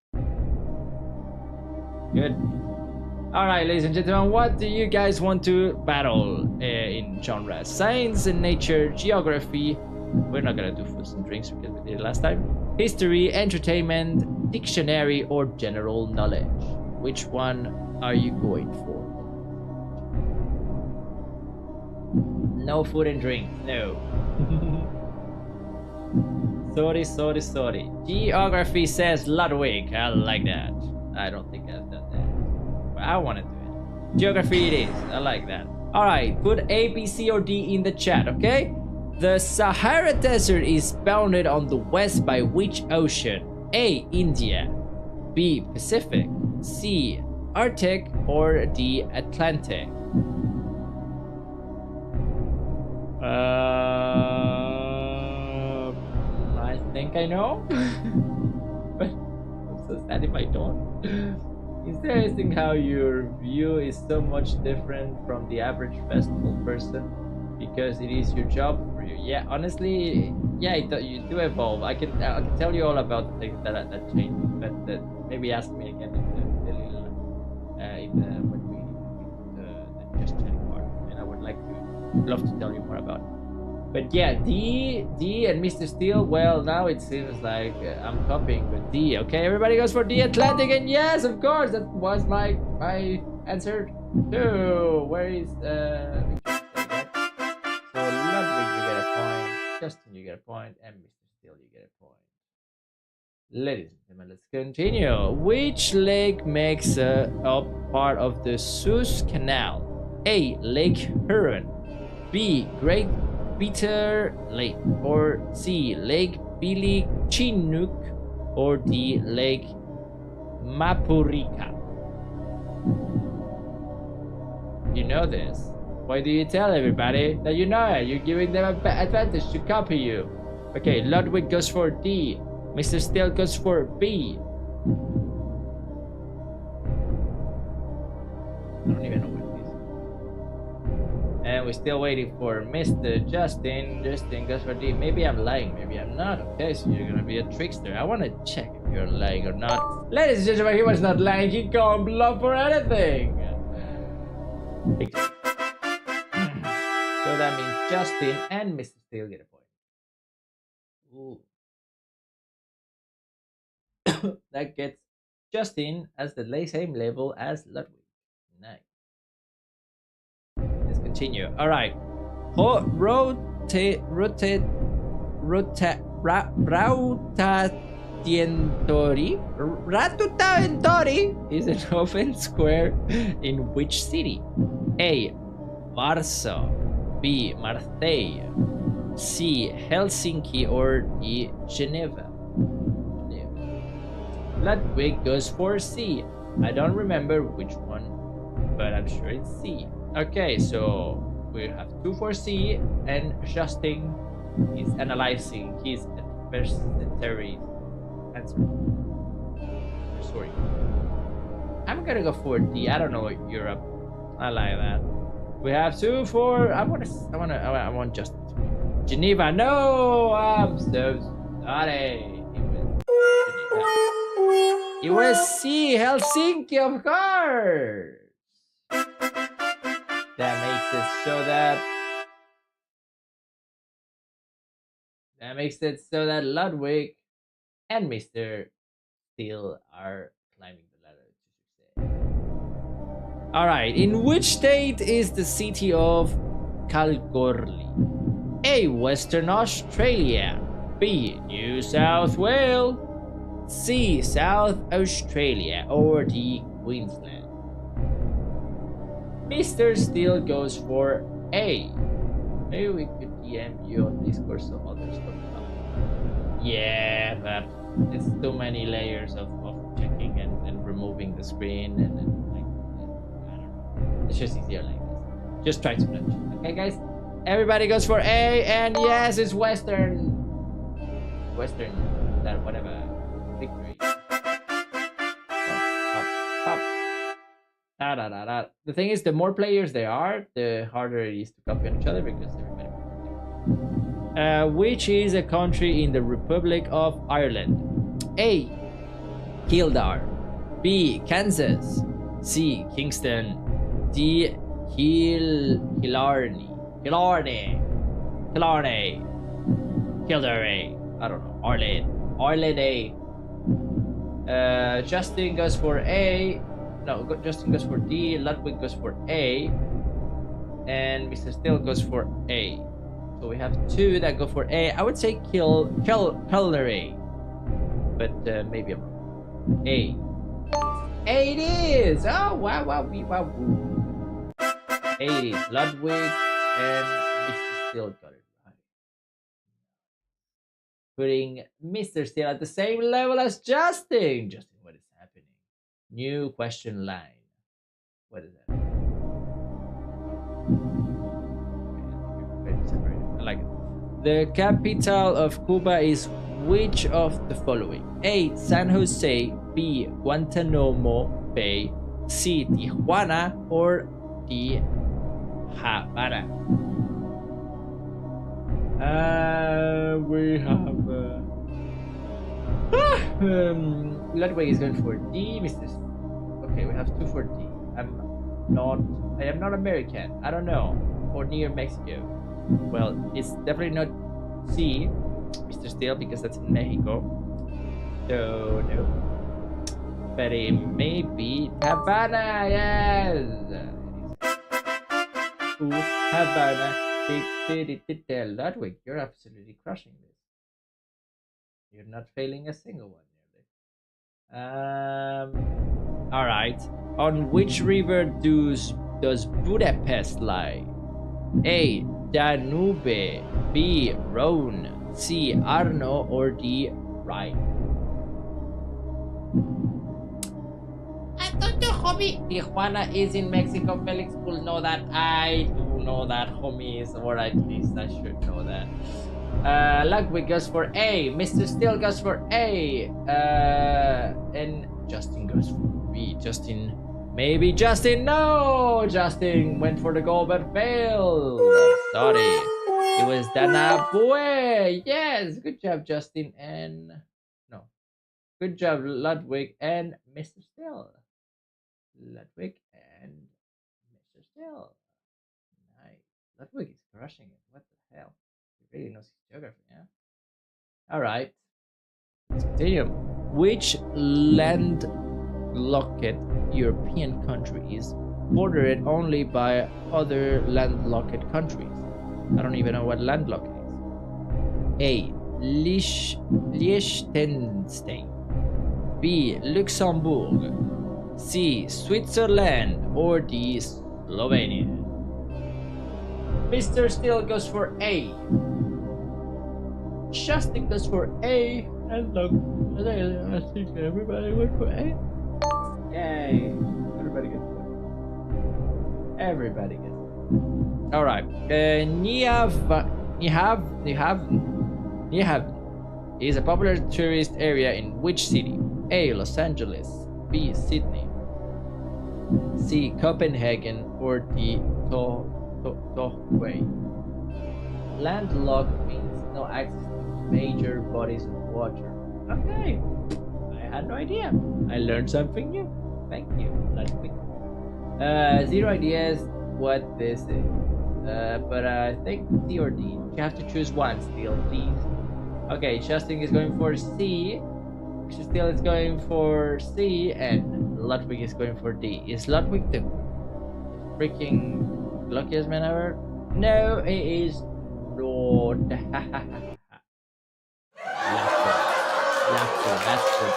Good. Alright, ladies and gentlemen, what do you guys want to battle in genre? Science and nature, geography. We're not gonna do foods and drinks because we did it last time. History, entertainment, dictionary, or general knowledge. Which one are you going for? No food and drink. No. Sorry. Geography says Ludwig. I like that. I don't think I've done that, but I want to do it. Geography it is. I like that. All right, put A, B, C, or D in the chat, okay? The Sahara Desert is bounded on the west by which ocean? A, India. B, Pacific. C, Arctic. Or D, Atlantic. I think I know. But I'm so sad if I don't. Interesting how your view is so much different from the average festival person because it is your job for you. Yeah, honestly, yeah, you do evolve. I can tell you all about the things that change, but maybe ask me again in the little when we the just chatting part, and I would love to tell you more about it. But yeah, D and Mr. Steel, well, now it seems like I'm copying with D. Okay, everybody goes for D Atlantic, and yes, of course, that was my answer too. Where is So Ludwig, you get a point. Justin, you get a point, and Mr. Steel, you get a point. Ladies and gentlemen, let's continue. Which lake makes up part of the Suez Canal? A, Lake Huron. B, Great Bitter Lake. Or C, Lake Billy Chinook. Or D, Lake Mapurika. You know this. Why do you tell everybody that you know it? You're giving them an advantage to copy you. Okay, Ludwig goes for D. Mr. Steele goes for B. I don't even know what it is. And we're still waiting for Mr. Justin. Justin goes for D. Maybe I'm lying, maybe I'm not. Okay, so you're gonna be a trickster. I wanna check if you're lying or not. Ladies and gentlemen, he was not lying. He can't bluff for anything. So that means Justin and Mr. Steele get a point. Ooh. That gets Justin as the same level as Ludwig. Nice. Let's continue. All right. Rautatientori is an open square in which city? A, Warsaw. B, Marseille. C, Helsinki. Or D, Geneva. Ludwig goes for C. I don't remember which one, but I'm sure it's C. Okay, so we have 2 for C, and Justin is analyzing his adversary answer. Sorry. I'm gonna go for D. I don't know Europe. I like that. We have 2 for. I want Justin. Geneva. No, I'm so sorry. It was C, Helsinki, of course. That makes it so that Ludwig and Mr. Steele are climbing the All right. In which state is the city of Kalgoorlie? A. Western Australia. B. New South Wales. C. South Australia. Or D. Queensland. Mr. Steele goes for A. Maybe we could DM you on Discord so others don't know. Yeah, but it's too many layers of checking and removing the screen and like, I don't know. It's just easier like this. Just try to nudge. Okay, guys? Everybody goes for A, and yes, it's Western, that whatever, victory. Up. Da, da, da, da. The thing is, the more players there are, the harder it is to copy on each other because everybody. Which is a country in the Republic of Ireland? A. Kildare. B. Kansas. C. Kingston. D. Killarney. Kildare. I don't know. Ireland A. Justin goes for A. No, Justin goes for D. Ludwig goes for A. And Mr. Steele goes for A. So we have two that go for A. I would say Kildare. But maybe I'm wrong. A. A it is! Oh, wow. A it is. Ludwig and Mr. Steele got it right. Putting Mr. Steele at the same level as Justin. Justin, what is happening? New question line. What is that? I like it. The capital of Cuba is which of the following? A. San Jose. B. Guantanamo Bay. C. Tijuana. Or D. Havana. We have Ludwig is going for D. Okay, we have two for D. I am not American. I don't know. Or near Mexico. Well, it's definitely not C, Mr. Steele, because that's in Mexico. So no. But it may be Havana. Yes. Ooh, Havana. Ludwig, you're absolutely crushing this. You're not failing a single one nearly. All right. On which river does Budapest lie? A. Danube. B. Rhone. C. Arno. Or D. Rhine. I don't know, homie. Tijuana is in Mexico. Felix will know that. I do know that, homies. Or at least I should know that. Ludwig goes for A. Mr. Steele goes for A. And Justin goes for B. Justin. Maybe Justin. No! Justin went for the goal but failed. Sorry. It was Danabue. Yes. Good job, Justin. And no. Good job, Ludwig and Mr. Steele. Ludwig and Mr. Steele. Nice. Ludwig is crushing it. What the hell? He really knows his geography, yeah? Alright. Let's continue. Which landlocked European country is bordered only by other landlocked countries? I don't even know what landlocked is. A. Liechtenstein. B. Luxembourg. C. Switzerland. Or D. Slovenia. Mr. Steele goes for A. Justin goes for A. And look, I think everybody went for A. Yay! Everybody gets one. Everybody gets one. All right. Niehav is a popular tourist area in which city? A. Los Angeles. B. Sydney. C. Copenhagen. Or D. Tohway. Landlocked means no access to major bodies of water. Okay. I had no idea. I learned something new. Thank you. Zero ideas what this is. But I think C or D. You have to choose one still, please. Okay, Justin is going for C. Mr. Steele is going for C. And Ludwig is going for D. Is Ludwig the freaking luckiest man ever? No, it is not. Laughter. That's good.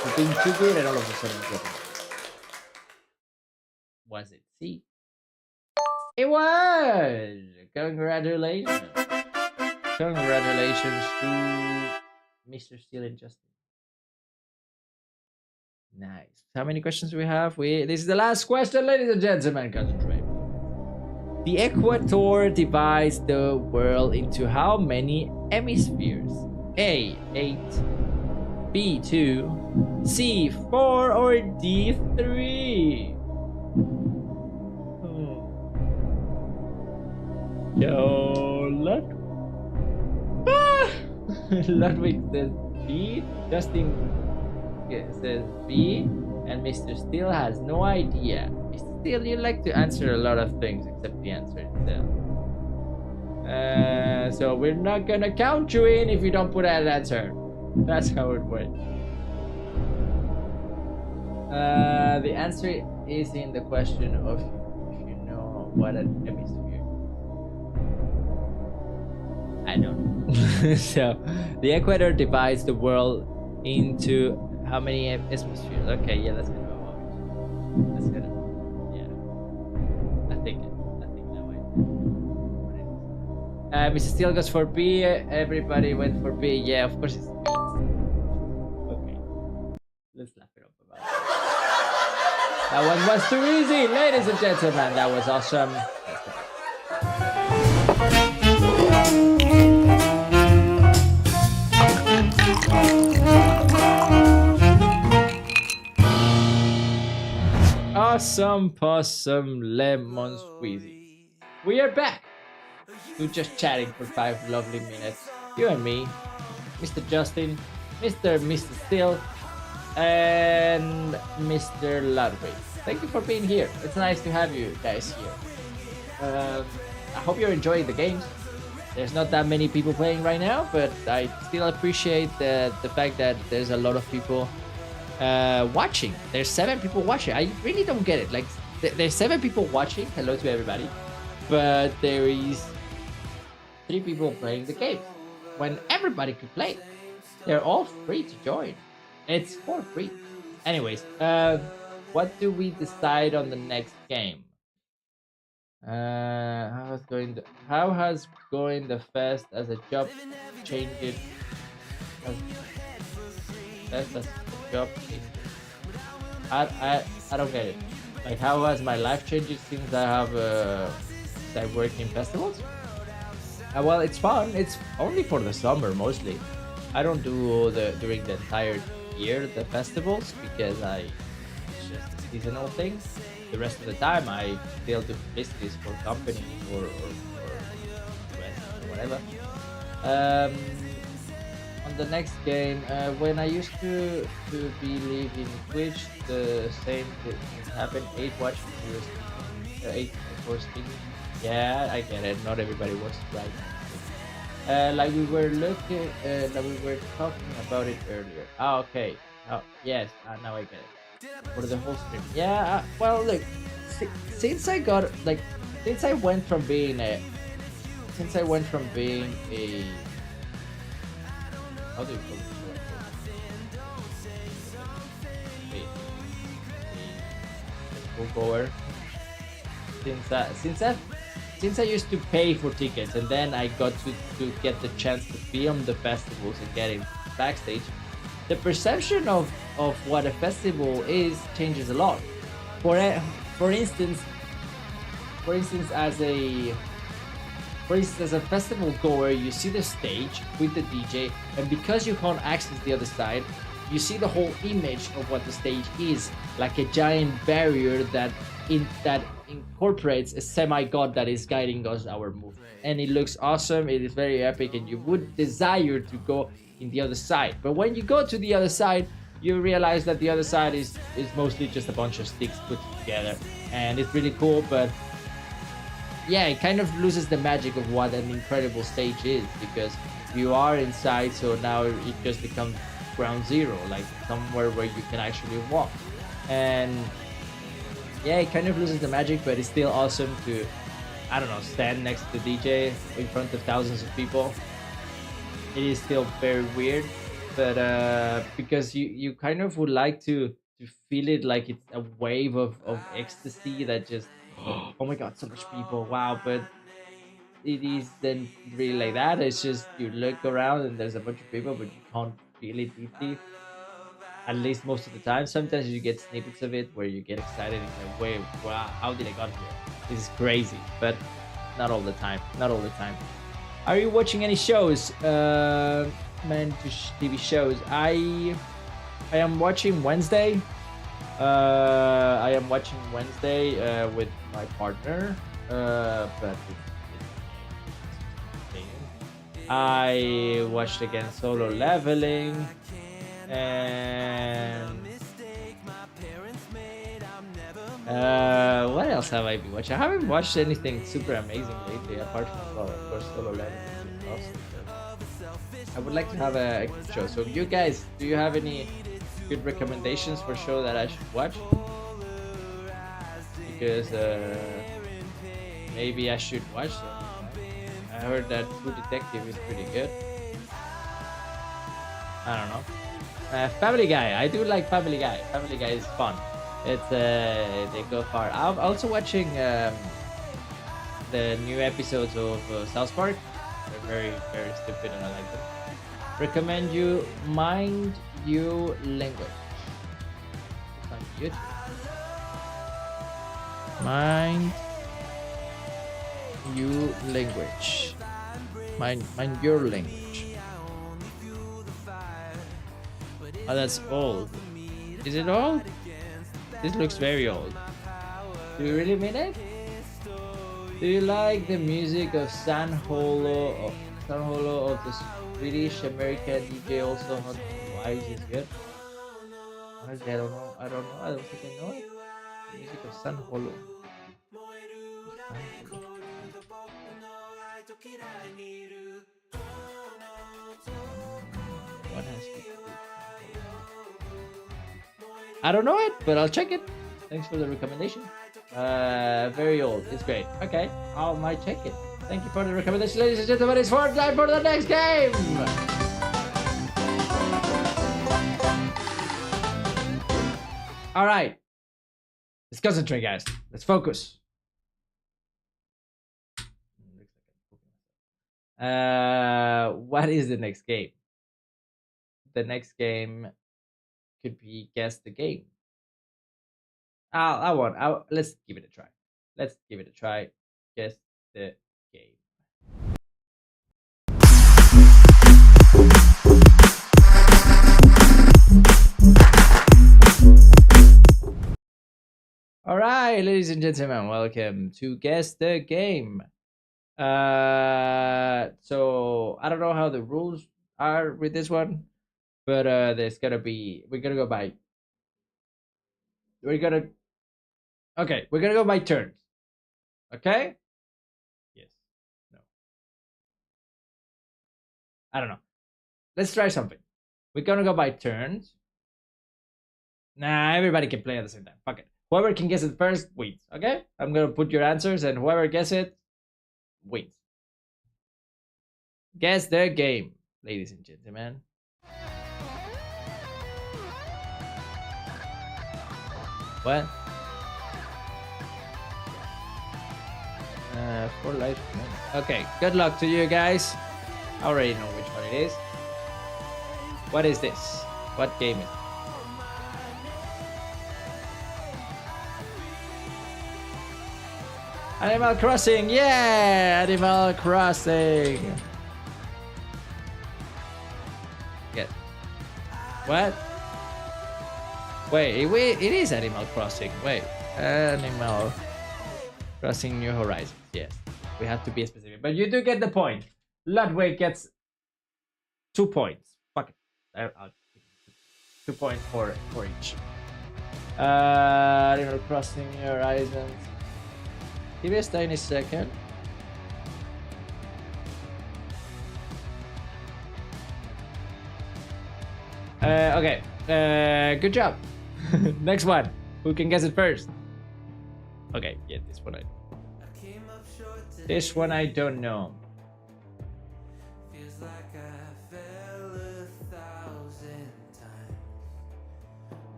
You're being too good and all of a sudden getting it. Was it C? It was! Congratulations. Congratulations to Mr. Steele and Justin. Nice. How many questions do we have? This is the last question, ladies and gentlemen. Concentrate. The equator divides the world into how many hemispheres? A, 8, B, 2, C, 4, or D, 3? Yo, Ludwig. Ludwig says B. Justin says B. And Mr. Steele has no idea. Mr. Steele, you like to answer a lot of things except the answer itself. So we're not gonna count you in if you don't put an answer. That's how it works. The answer is in the question of if you know what an hemisphere. I don't know. So the equator divides the world into how many hemispheres? Okay, yeah, that's gonna go. That's gonna, yeah. I think now I. Mrs. Steele goes for B. Everybody went for B. Yeah, of course it's B. Okay, let's laugh it up about it. That one was too easy, ladies and gentlemen. That was awesome. Awesome possum lemon squeezy. We are back. We're just chatting for 5 lovely minutes. You and me, Mr. Justin, Mr. Steele, and Mr. Ludwig. Thank you for being here. It's nice to have you guys here. I hope you're enjoying the games. There's not that many people playing right now, but I still appreciate the fact that there's a lot of people watching. There's 7 people watching. I really don't get it. Like, there's 7 people watching. Hello to everybody. But there is 3 people playing the game when everybody could play. They're all free to join. It's for free. Anyways, what do we decide on the next game? How has going the fest as a job changed? Fest as a job changed? I don't get it. Like, how has my life changed since I work in festivals? Well, it's fun. It's only for the summer mostly. I don't do during the entire year the festivals because it's just a seasonal thing. The rest of the time I still do publicities for companies or whatever. On the next game, when I used to believe in Twitch, the same thing happened. 8 watching viewers, 8 for streaming. Yeah, I get it. Not everybody was right. Like we were talking about it earlier. Ah, okay. Oh, yes. Now I get it. For the whole stream. Yeah. Well, look. Since I went from being a. How do you call it? A goer. Since I used to pay for tickets and then I got to get the chance to be on the festivals and get in backstage, the perception of what a festival is changes a lot. For instance, as a festival goer, you see the stage with the DJ, and because you can't access the other side, you see the whole image of what the stage is, like a giant barrier that incorporates a semi-god that is guiding us our movement. And it looks awesome, it is very epic, and you would desire to go in the other side. But when you go to the other side, you realize that the other side is mostly just a bunch of sticks put together, and it's really cool, but yeah, it kind of loses the magic of what an incredible stage is, because you are inside, so now it just becomes ground zero, like somewhere where you can actually walk. And yeah, it kind of loses the magic, but it's still awesome to, I don't know, stand next to the DJ in front of thousands of people. It is still very weird, but because you kind of would like to feel it like it's a wave of ecstasy that just oh my god, so much people, wow. But it isn't really like that. It's just you look around and there's a bunch of people, but you can't feel it deeply, at least most of the time. Sometimes you get snippets of it where you get excited and you're like, wait, wow, how did I got here? This is crazy, but not all the time. Not all the time. Are you watching any shows? TV shows. I am watching Wednesday. I am watching Wednesday with my partner. But I watched again Solo Leveling, and what else have I been watching? I haven't watched anything super amazing lately, apart from, well, of course, Solo Leveling. I would like to have a good show. So, you guys, do you have any good recommendations for show that I should watch? Because maybe I should watch them. I heard that True Detective is pretty good. I don't know. Family Guy. I do like Family Guy. Family Guy is fun. It's they go far. I'm also watching the new episodes of South Park. They're very, very stupid and I like them. Recommend you Mind You Language. It's on YouTube. Mind You Language. Mind Your Language. Oh, that's old. Is it old? This looks very old. Do you really mean it? Do you like the music of San Holo of the British American DJ also on Wives is good? Honestly, I don't know. I don't think I know it. The music of San Holo. What has it? I don't know it, but I'll check it. Thanks for the recommendation. Very old. It's great. Okay, I might check it. Thank you for the recommendation, ladies and gentlemen. It's time for the next game. All right. Let's concentrate, guys. Let's focus. What is the next game? The next game could be guess the game. Let's give it a try. Let's give it a try. Guess the game. All right, ladies and gentlemen, welcome to Guess the Game. So I don't know how the rules are with this one, but there's gonna be we're gonna go by turns. Okay? Yes. No. I don't know. Let's try something. We're gonna go by turns. Nah, everybody can play at the same time. Fuck it. Whoever can guess it first wins. Okay? I'm gonna put your answers, and whoever guess it wins. Guess the game, ladies and gentlemen. What? For life. Okay, good luck to you guys. I already know which one it is. What is this? What game is it? Animal Crossing, yeah! Animal Crossing. Get what? Wait, it is Animal Crossing. Wait, Animal Crossing New Horizons. Yes, we have to be specific, but you do get the point. Ludwig gets 2 points. Fuck it, I'll 2 points for each. Animal Crossing New Horizons. Give us a tiny second. Okay. Good job. Next one. Who can guess it first? Okay, yeah, this one I don't know.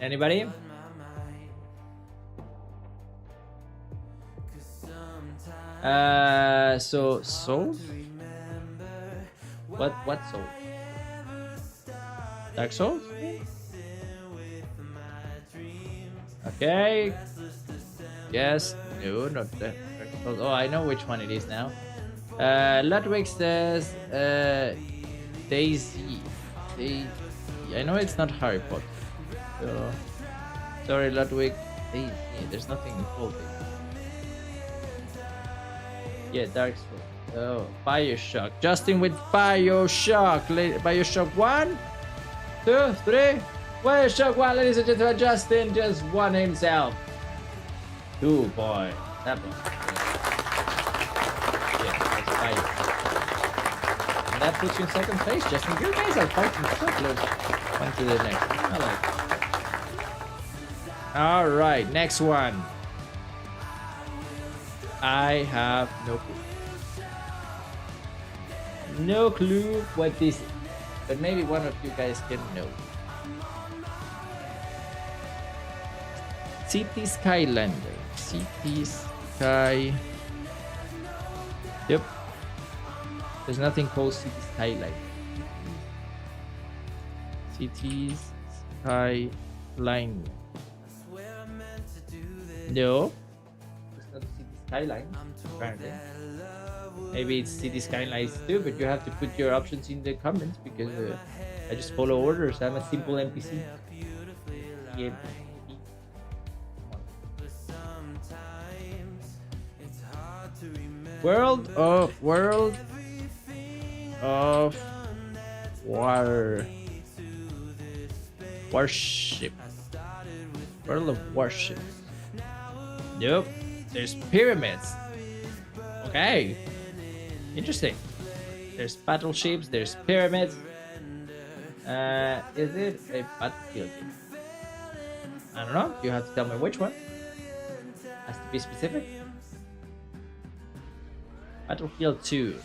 Anybody? So Souls? What Souls? Dark Souls? Okay. Yes. No, not the Dark Souls. Oh, I know which one it is now. Ludwig says Daisy. I know it's not Harry Potter. So sorry, Ludwig. Daisy. There's nothing called it. Yeah, Dark Souls. Oh, Bioshock. Justin with Bioshock. Bioshock 1, 2, 3. Bioshock 1, ladies and gentlemen. Justin just won himself. 2 boy. That one. Yeah, that's Bioshock. And that puts you in second place, Justin. You guys are fighting so close. On to the next one. I like it. Alright, next one. I have no clue. No clue what this is, but maybe one of you guys can know. City Skylander. City Sky. Yep. There's nothing called City Skyline. Cities Skyline. No. It's not City Skyline, apparently. Maybe it's City Skylines too, but you have to put your options in the comments because I just follow orders. I'm a simple NPC. Yeah. World of War. Warship. World of Warship. Nope. There's pyramids. Okay. Interesting. There's battleships, there's pyramids. Is it a battlefield game? I don't know. You have to tell me which one. Has to be specific. Battlefield 2.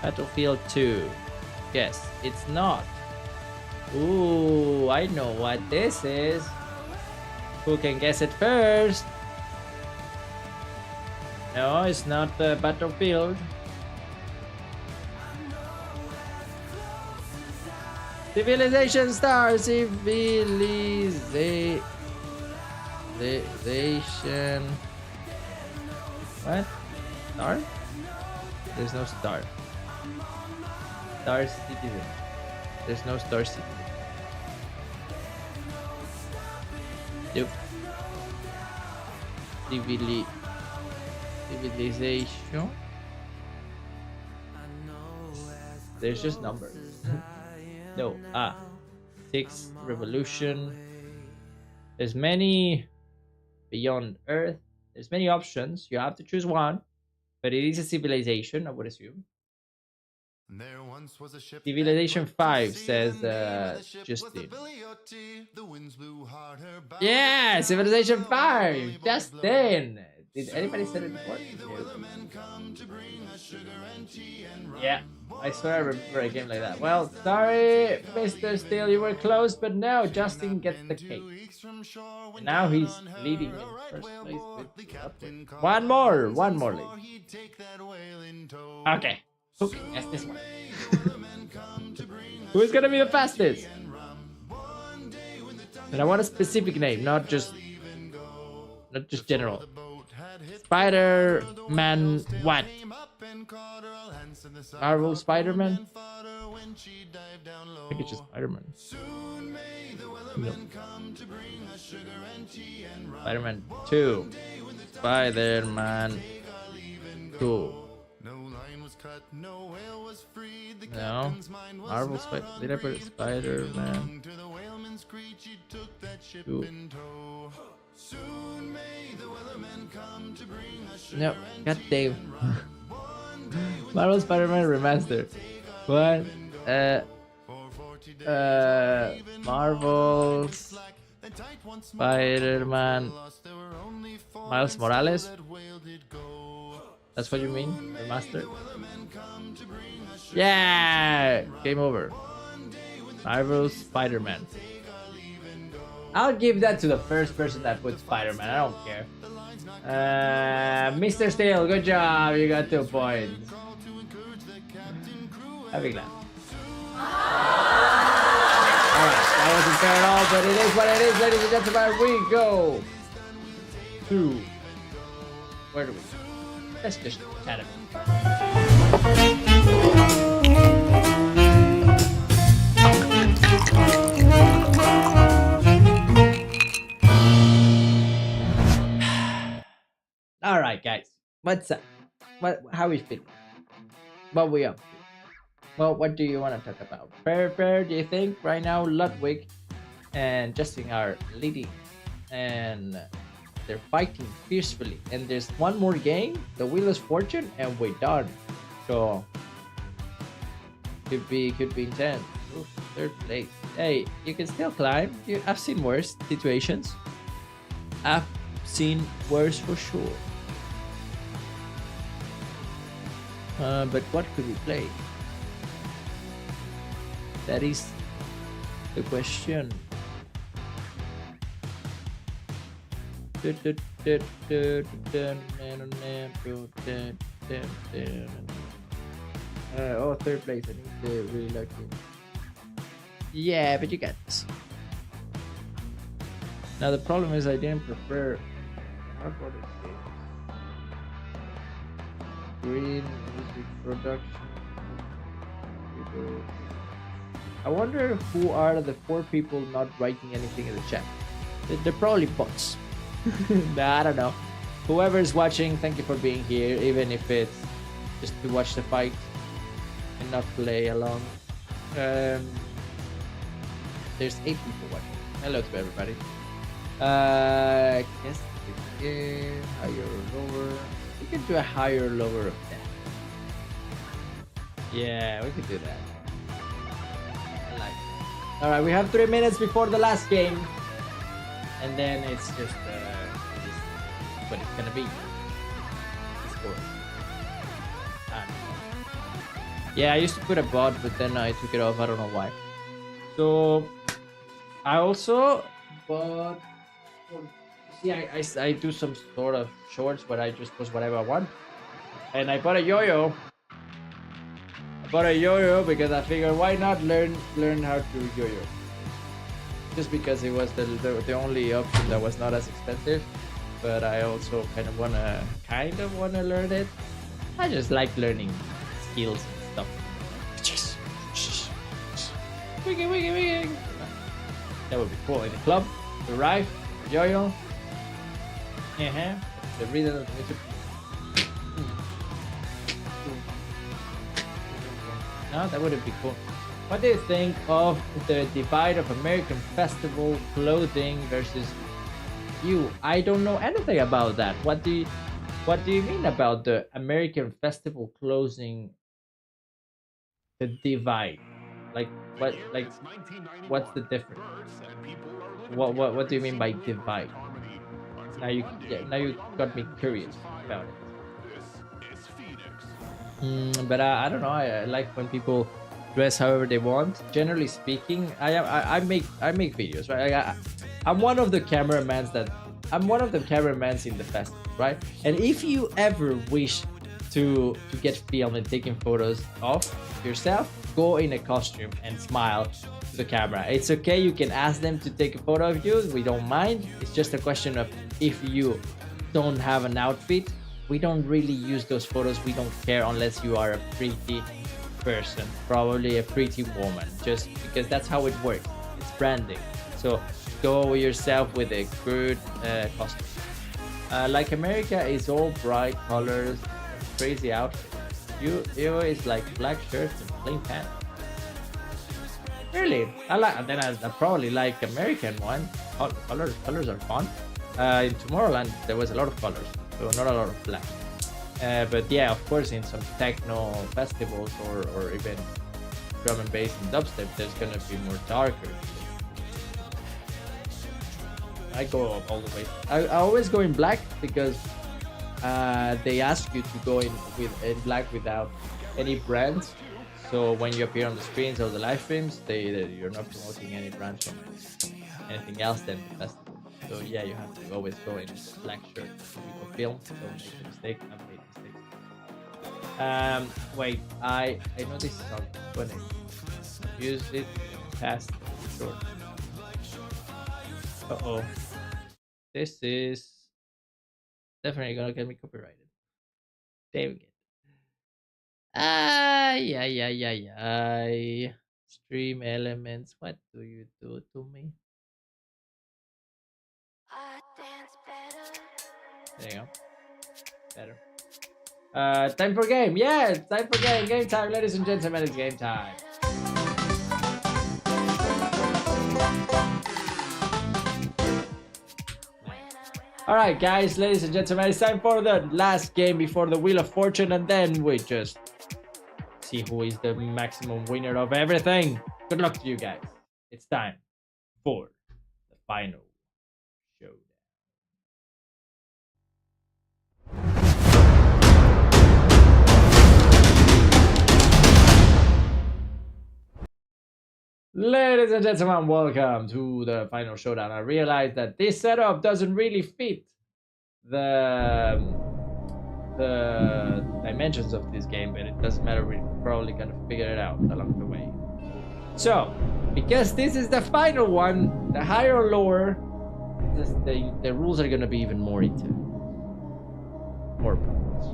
Battlefield 2. Yes, it's not. Ooh, I know what this is. Who can guess it first? No, it's not the Battlefield. Civilization Star. Civilization. What? Star? There's no star. Star Citizen. There's no Star Citizen. Yep. Civilization. There's just numbers. No. 6 Revolution. There's many Beyond Earth. There's many options. You have to choose one, but it is a civilization, I would assume. There once was a ship Civilization 5 says Justin. Yeah, Civilization 5, Justin. Did anybody say it before? Yeah, I swear I remember a game like that. Well, sorry, Mr. Steele, you were close, but no, Justin gets the cake. And now he's leading in first place with one more lead. Okay. Who can guess this one? Who's gonna be the fastest? And I want a specific name, not just general. Spider-Man what? Marvel Spider-Man? I think it's just Spider-Man. No. Spider-Man 2. Spider-Man 2. No. Marvel Spider-Man 2. No. God damn. Marvel Spider-Man Remastered. What? Marvel's Spider-Man Miles Morales. That's what you mean, remastered? Yeah, game over. Marvel's Spider-Man. I'll give that to the first person that put Spider-Man. I don't care. Mr. Steele, good job. You got 2 points. Happy glad. Alright, that wasn't fair at all, but it is what it is, ladies and gentlemen. We go to... Where do we go? Let's just chat a bit. Alright, guys. What's up? How we feeling? What we up to? Well, what do you want to talk about? Fair, do you think? Right now, Ludwig and Justin are leading. And they're fighting fiercely. And there's one more game, the Wheel of Fortune, and we're done. So, could be intense. Oof, 3rd place. Hey, you can still climb. I've seen worse situations. I've seen worse for sure. But what could we play? That is the question. Oh, 3rd place. I need to really lucky. Yeah, but you got this. Now the problem is I didn't prefer hardboard games. Green music production. I wonder who are the 4 people not writing anything in the chat. They're probably bots. Nah, I don't know. Whoever's watching, thank you for being here, even if it's just to watch the fight and not play along. There's 8 people watching. Hello to everybody. Guess higher or lower. We could do a higher or lower of that. Yeah, we could do that. I like it. Alright, we have 3 minutes before the last game. And then it's just what it's gonna be. Yeah, I used to put a bot, but then I took it off. I don't know why. So I also bought. See, I do some sort of shorts where I just post whatever I want, and I bought a yo-yo. Because I figured why not learn how to yo-yo. Just because it was the only option that was not as expensive, but I also kind of wanna learn it. I just like learning skills and stuff. Wiggy. That would be cool. In the club, the ride, yo-yo. The rhythm of the music. No, that wouldn't be cool. What do you think of the divide of American festival clothing versus you? I don't know anything about that. What do you mean about the American festival clothing? The divide, what's the difference? What do you mean by divide? Now you got me curious about it. But I don't know. I like when people dress however they want. Generally speaking, I make videos, right? I'm one of the cameramans in the festival, right? And if you ever wish to get filmed and taking photos of yourself, go in a costume and smile to the camera. It's okay, you can ask them to take a photo of you, we don't mind. It's just a question of if you don't have an outfit, we don't really use those photos. We don't care unless you are a pretty person, probably a pretty woman, just because that's how it works. It's branding. So go yourself with a good costume. Like America is all bright colors, crazy outfits. You is like black shirts and plain pants. Really? Then I probably like American one. Colors are fun. In Tomorrowland there was a lot of colors, so not a lot of black. But yeah, of course, in some techno festivals or even drum and bass and dubstep, there's gonna be more darker. I go all the way. I always go in black because they ask you to go in black without any brands. So when you appear on the screens or the live streams, you're not promoting any brands from anything else than the festival. So yeah, you have to always go in black shirt. People film, so make a mistake. I've made mistakes. Wait, I know this song. Funny. Use it past short. Uh-oh. This is definitely gonna get me copyrighted. Dang it. Ay. Stream elements, what do you do to me? There you go. Better. Time for game. Yeah, time for game. Game time, ladies and gentlemen. It's game time. All right, guys, ladies and gentlemen, it's time for the last game before the Wheel of Fortune, and then we just see who is the maximum winner of everything. Good luck to you guys. It's time for the final showdown. Ladies and gentlemen, welcome to the final showdown. I realized that this setup doesn't really fit the dimensions of this game, but it doesn't matter. We're probably gonna figure it out along the way. So, because this is the final one, the higher or lower, the rules are gonna be even more intense. More points.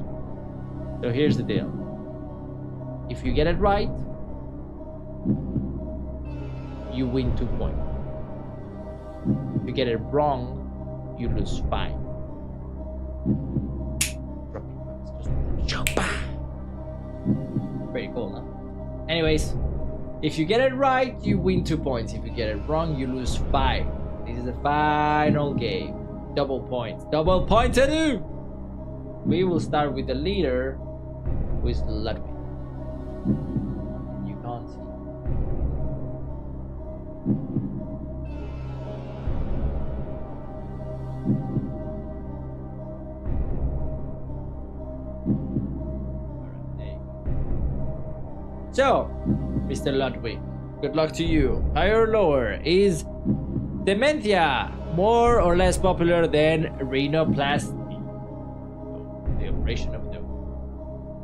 So here's the deal. If you get it right, you win 2 points. If you get it wrong, you lose 5. Pretty cool, huh? Anyways, if you get it right, you win 2 points. If you get it wrong, you lose 5. This is the final game. Double points. Double points to do! We will start with the leader, who is Ludwig. You can't see. So, Mr. Ludwig, good luck to you. Higher or lower, is dementia more or less popular than rhinoplasty? The operation of the...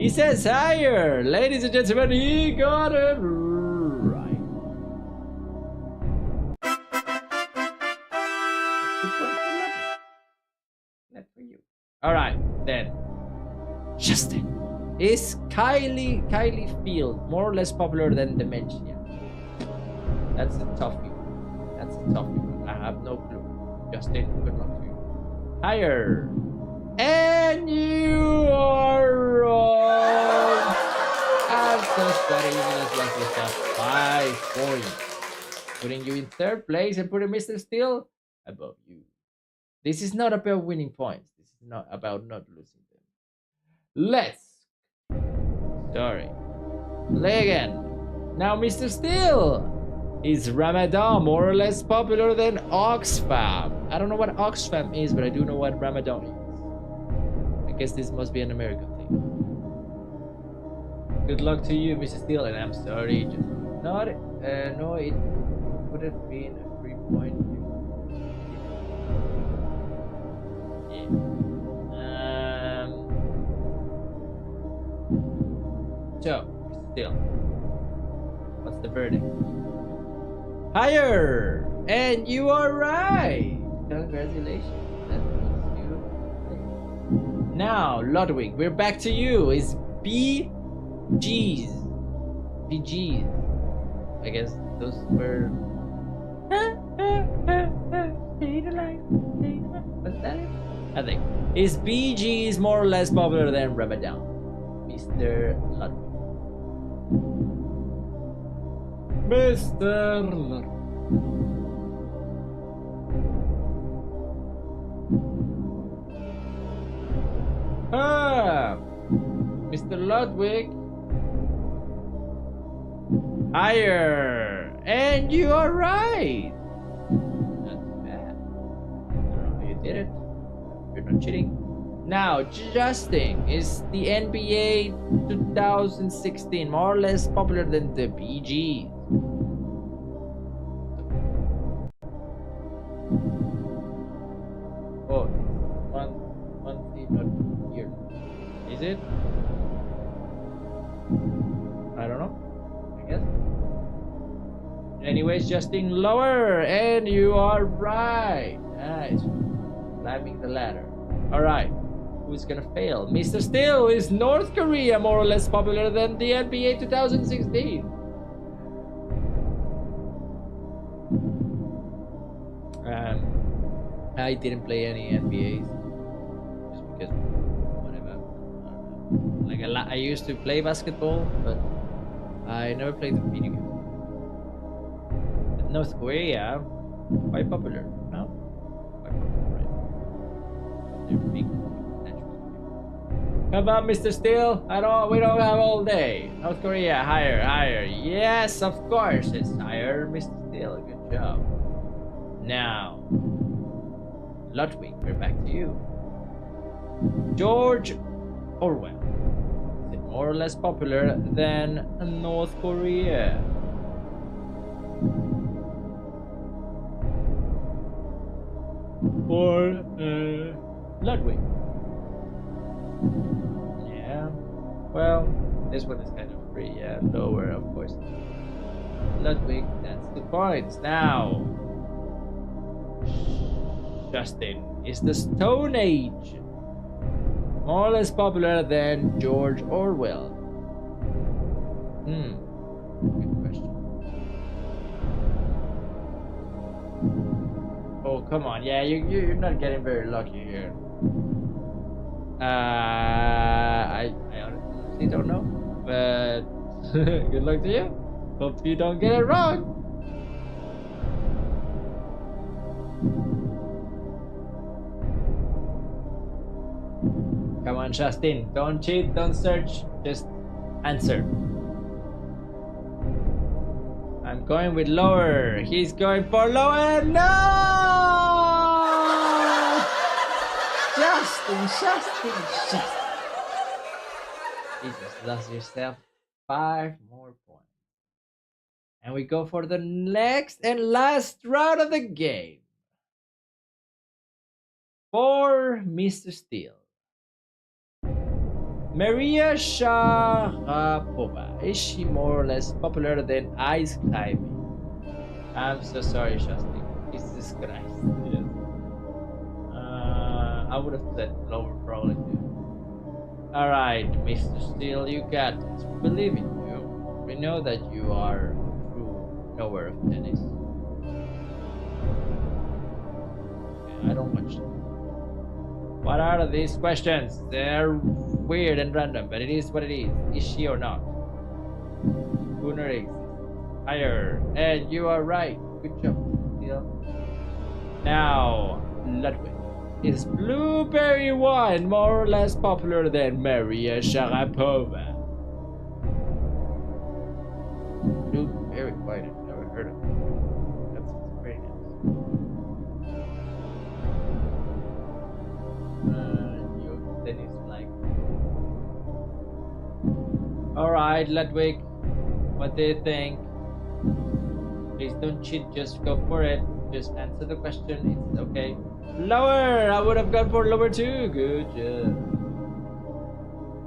He says higher! Ladies and gentlemen, he got it right. Not for you. Alright, then. Justin. Is Kylie Field more or less popular than dementia? That's a toughie. That's a toughie. I have no clue. Justin, good luck to you. Higher. And you are wrong. I'm so sorry. You just lost yourself 5 points. Putting you in 3rd place and putting Mr. Steele above you. This is not about winning points. This is not about not losing them. Let's. Sorry. Play again. Now, Mr. Steele. Is Ramadan more or less popular than Oxfam? I don't know what Oxfam is, but I do know what Ramadan is. I guess this must be an American thing. Good luck to you, Mr. Steele, and I'm sorry. Just not. No, it would have been a 3 point. Yeah. So, Mr. Steele, what's the verdict? Higher! And you are right! Congratulations. That means you. Now, Ludwig, we're back to you. Is BGs. BGs. I guess those were. What's that? I think. Is BGs more or less popular than Ramadan? Mr. Ludwig. Mr. Ludwig. Mr. Ludwig Higher. And you are right. Not too bad. I don't know how you did it. You're not cheating. Now, Justin, is the NBA 2016 more or less popular than the BG? Oh, monthly, not yearly. Is it? I don't know. I guess. Anyways, Justin, lower, and you are right. Nice. Climbing the ladder. All right. Who's gonna fail? Mr. Still, is North Korea more or less popular than the NBA 2016? I didn't play any NBAs just because whatever. Like I used to play basketball, but I never played the video game. But North Korea, quite popular, no? Quite popular, right? They're big. Come on, Mr. Steele. We don't have all day. North Korea, higher. Yes, of course, it's higher, Mr. Steele. Good job. Now, Ludwig, we're back to you. George Orwell. Is it more or less popular than North Korea? Or Ludwig? Yeah. Well, this one is kind of free. Yeah, lower, of course. Ludwig, that's 2 points. Now, Justin, is the Stone Age more or less popular than George Orwell? Good question. Oh, come on. Yeah, you're not getting very lucky here. I honestly don't know, but good luck to you. Hope you don't get it wrong. Come on, Justin. Don't cheat, don't search, just answer. I'm going with lower. He's going for lower. No! Justin. You just lost yourself 5 more points. And we go for the next and last round of the game. For Mr. Steele. Maria Sharapova. Is she more or less popular than ice climbing? I'm so sorry, Justin. Jesus Christ. Yes. I would have said lower probably too. Alright, Mr. Steele, you got this. We believe in you. We know that you are a true knower of tennis. Okay, I don't watch them. What are these questions? They're weird and random, but it is what it is. Is she or not? Gunnar exists. Higher. And you are right. Good job, Steele. Now, Ludwig. Is blueberry wine more or less popular than Maria Sharapova? Blueberry wine, I've never heard of it. That's very nice. You tennis like. Alright, Ludwig. What do you think? Please don't cheat, just go for it. Just answer the question, it's okay. Lower! I would have gone for lower too. Good job.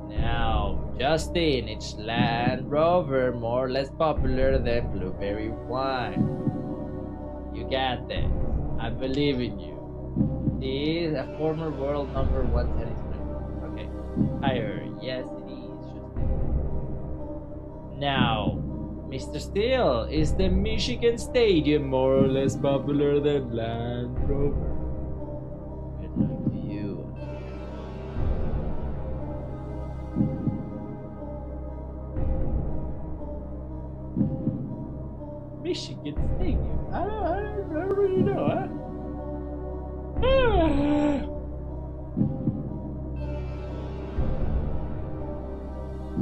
Now, Justin, it's Land Rover more or less popular than blueberry wine. You got this. I believe in you. He is a former world #1 tennis player. Okay. Higher. Yes, it is. Now, Mr. Steele, is the Michigan Stadium more or less popular than Land Rover? Good luck to you. Michigan Stadium? I don't really know, huh?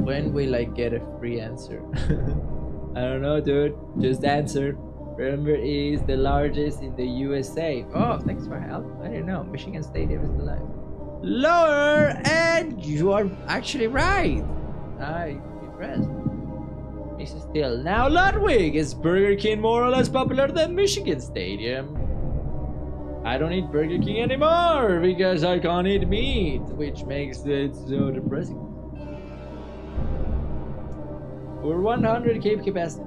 When will I get a free answer? I don't know, dude. Just answer. Remember, is the largest in the USA. Oh, thanks for help. I didn't know. Michigan Stadium is the largest. Lower, and you are actually right. I'm impressed. Mrs. Steele. Now, Ludwig, is Burger King more or less popular than Michigan Stadium? I don't eat Burger King anymore because I can't eat meat, which makes it so depressing. We're 100 cave capacity.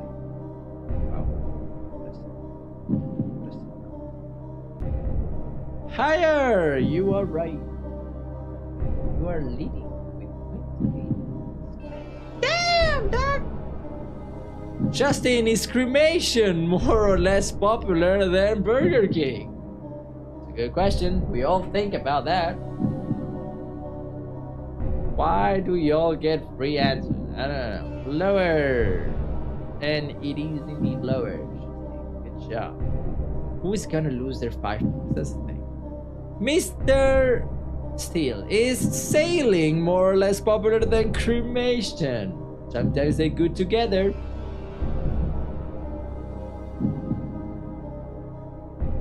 Wow. Higher! You are right. You are leading with 20. Damn, dog! Justin, is cremation more or less popular than Burger King? It's a good question. We all think about that. Why do y'all get free answers? I don't know. Lower. And it is indeed lower. Good job. Who is gonna lose their 5 points? That's the thing. Mr. Steele, is sailing more or less popular than cremation? Sometimes they go together.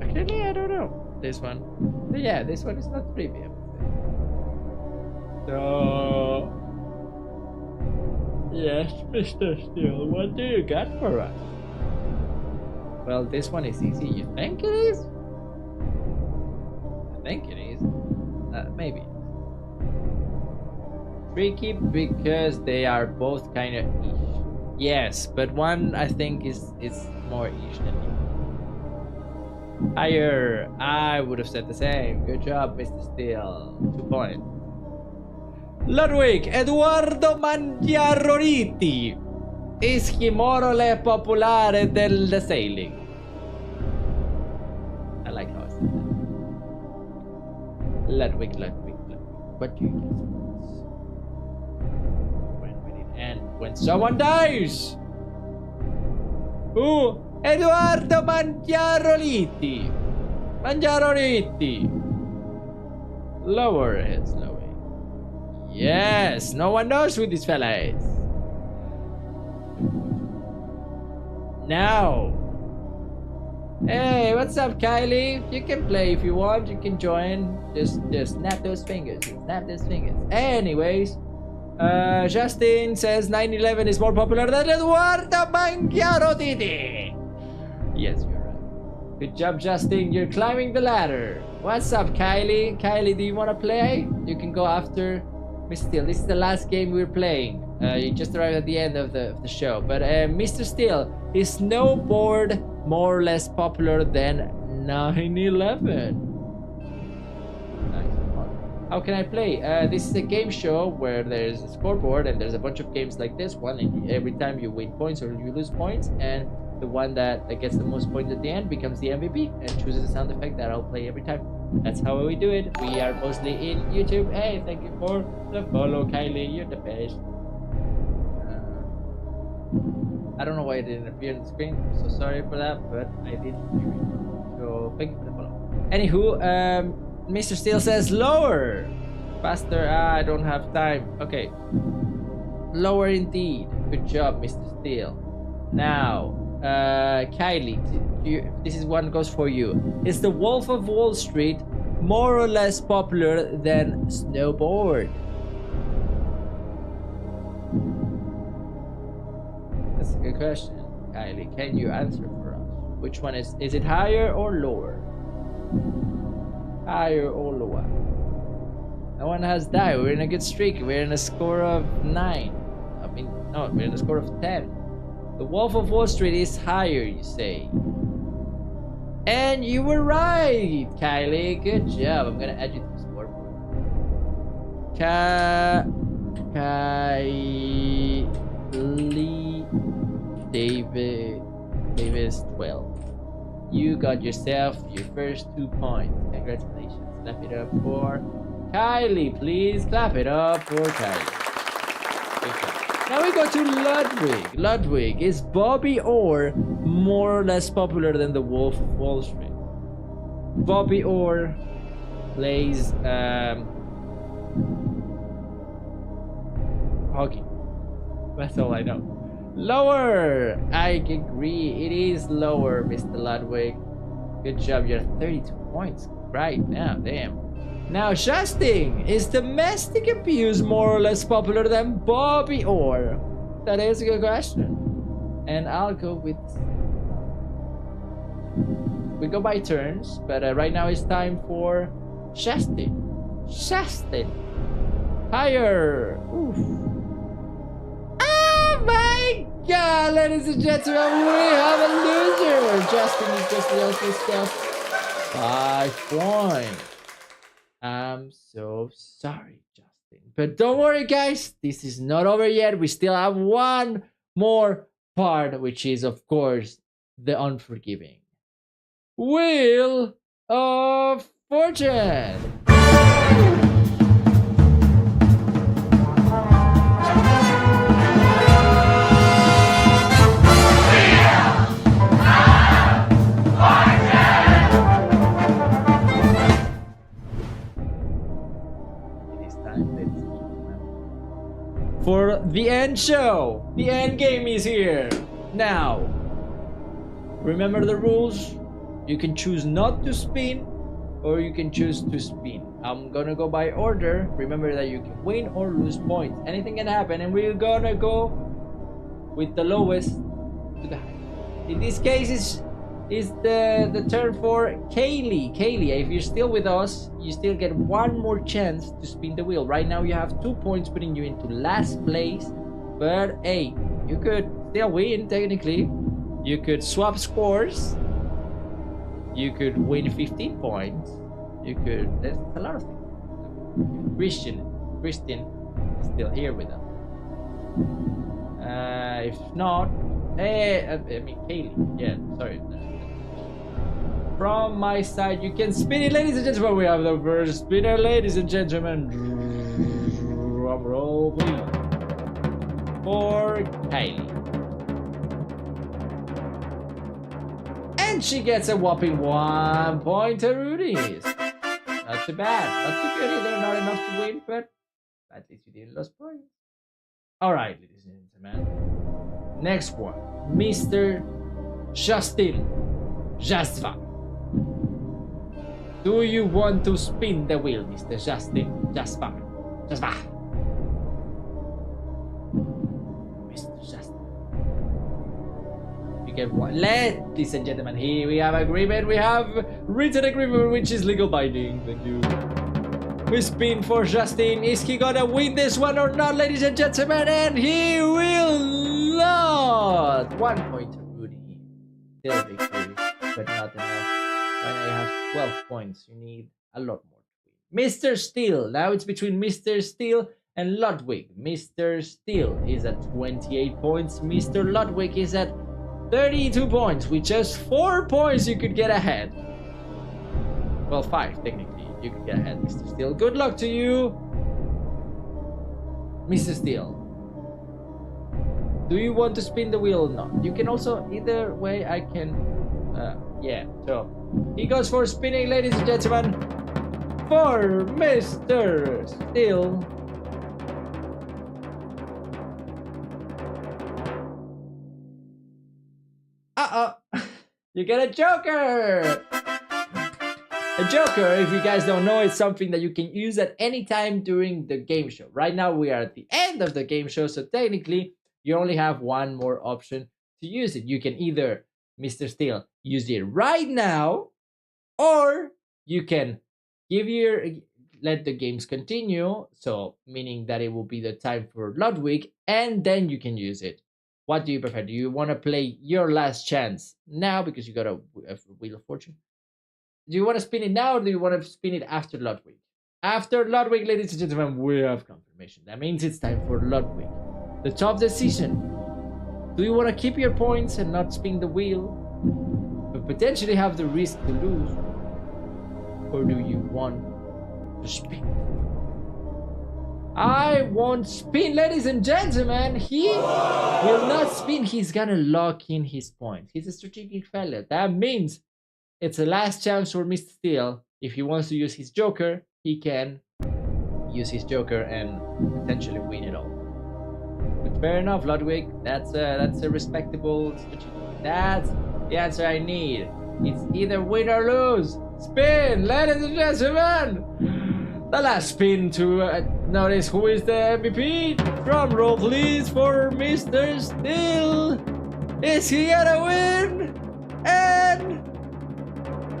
Actually, I don't know. This one. But yeah, this one is not trivia. So, yes, Mr. Steele, what do you got for us? Well, this one is easy. You think it is? I think it is. Maybe. Tricky because they are both kind of ish. Yes, but one I think is more ish than the other. Higher. I would have said the same. Good job, Mr. Steele. 2 points. Ludwig, Eduardo Mangiaroriti. Is he more or less popolare del sailing? I like how I said that. Ludwig. What do you guess? When it ends? When someone dies! Who? Eduardo Mangiaroriti. Lower is lower. Yes, no one knows who this fella is. Now. Hey, what's up, Kylie? You can play if you want. You can join. Just snap those fingers. Snap those fingers. Anyways, Justin says 9/11 is more popular than Eduardo Mangiaroriti. Yes, you're right. Good job, Justin. You're climbing the ladder. What's up, Kylie? Kylie, do you want to play? You can go after Mr. Steele. This is the last game we're playing. You just arrived at the end of the show. But Mr. Steele, is snowboard more or less popular than 9/11? Nice. How can I play? This is a game show where there's a scoreboard and there's a bunch of games like this one. And every time you win points or you lose points, and the one that gets the most points at the end becomes the MVP and chooses a sound effect that I'll play every time. That's how we do it. We are mostly in YouTube. Hey, thank you for the follow, Kylie. You're the best. I don't know why it didn't appear on the screen. I'm so sorry for that, but I did hear it. So thank you for the follow. Anywho, Mr. Steele says lower. Faster. I don't have time. Okay. Lower indeed. Good job, Mr. Steele. Now, Kylie, this is one goes for you. Is the Wolf of Wall Street more or less popular than snowboard? That's a good question, Kylie. Can you answer for us? Which one is it higher or lower? Higher or lower? No one has died. We're in a good streak. We're in a score of 9. I mean, no, we're in a score of 10. The Wolf of Wall Street is higher, you say. And you were right, Kylie. Good job. I'm gonna add you to the scoreboard. Kylie Davis 12. You got yourself your first 2 points. Congratulations. Clap it up for Kylie, please. Clap it up for Kylie. Good job. Now we go to Ludwig. Ludwig, is Bobby Orr more or less popular than the Wolf of Wall Street? Bobby Orr plays hockey. That's all I know. Lower. I agree. It is lower, Mr. Ludwig. Good job. You're 32 points right now. Damn. Now, Justin, is domestic abuse more or less popular than Bobby Orr? That is a good question. And I'll go with... We go by turns, but right now it's time for Justin. Justin. Higher. Oof. Oh my god, ladies and gentlemen, we have a loser. Justin is just lost his stuff. 5 points. I'm so sorry, Justin. But don't worry, guys. This is not over yet. We still have one more part, which is, of course, the unforgiving Wheel of Fortune. For the end show, the end game is here. Now, remember the rules. You can choose not to spin, or you can choose to spin. I'm gonna go by order. Remember that you can win or lose points. Anything can happen, and we're gonna go with the lowest to the highest. In this case, is the turn for Kaylee. Kaylee, if you're still with us, you still get one more chance to spin the wheel. Right now you have 2 points, putting you into last place, but hey, you could still win technically. You could swap scores. You could win 15 points. You could, there's a lot of things. Christian is still here with us. If not, hey, I mean Kaylee, yeah, sorry. From my side, you can spin it, ladies and gentlemen. We have the first spinner, ladies and gentlemen. Drum roll, please. For Kylie. And she gets a whopping 1 point to Rudy's. Not too bad. Not too good either. Not enough to win, but at least you didn't lose points. Alright, ladies and gentlemen. Next one. Mr. Justin Jasva. Do you want to spin the wheel, Mr. Justin Jasper? Jasper. Mr. Justin. You get one. Ladies and gentlemen, here we have agreement. We have written agreement which is legal binding. Thank you. We spin for Justin. Is he gonna win this one or not, ladies and gentlemen? And he will not. 1 point to Rudy. Still victory, but not enough. Right now you have 12 points. You need a lot more to win. Mr. Steele. Now it's between Mr. Steele and Ludwig. Mr. Steele is at 28 points. Mr. Ludwig is at 32 points. With just 4 points, you could get ahead. Well, 5 technically. You could get ahead, Mr. Steele. Good luck to you, Mr. Steele. Do you want to spin the wheel or not? You can also, either way, I can... yeah, so he goes for spinning, ladies and gentlemen, for Mr. Steele. You get a joker. A joker, if you guys don't know, is something that you can use at any time during the game show. Right now we are at the end of the game show, so technically you only have one more option to use it. You can either, Mr. Steele, use it right now, or you can let the games continue, so meaning that it will be the time for Ludwig, and then you can use it. What do you prefer? Do you want to play your last chance now because you got a Wheel of Fortune? Do you want to spin it now, or do you want to spin it after Ludwig? After Ludwig, ladies and gentlemen, we have confirmation. That means it's time for Ludwig. The tough decision. Do you want to keep your points and not spin the wheel, but potentially have the risk to lose? Or do you want to spin? I won't spin, ladies and gentlemen. He will not spin. He's gonna lock in his points. He's a strategic failure. That means it's a last chance for Mr. Steele. If he wants to use his joker, he can use his joker and potentially win it all. Fair enough, Ludwig. That's a respectable strategy. That's the answer I need. It's either win or lose. Spin, ladies and gentlemen. The last spin to notice who is the MVP. Drum roll, please, for Mr. Still. Is he gonna win? And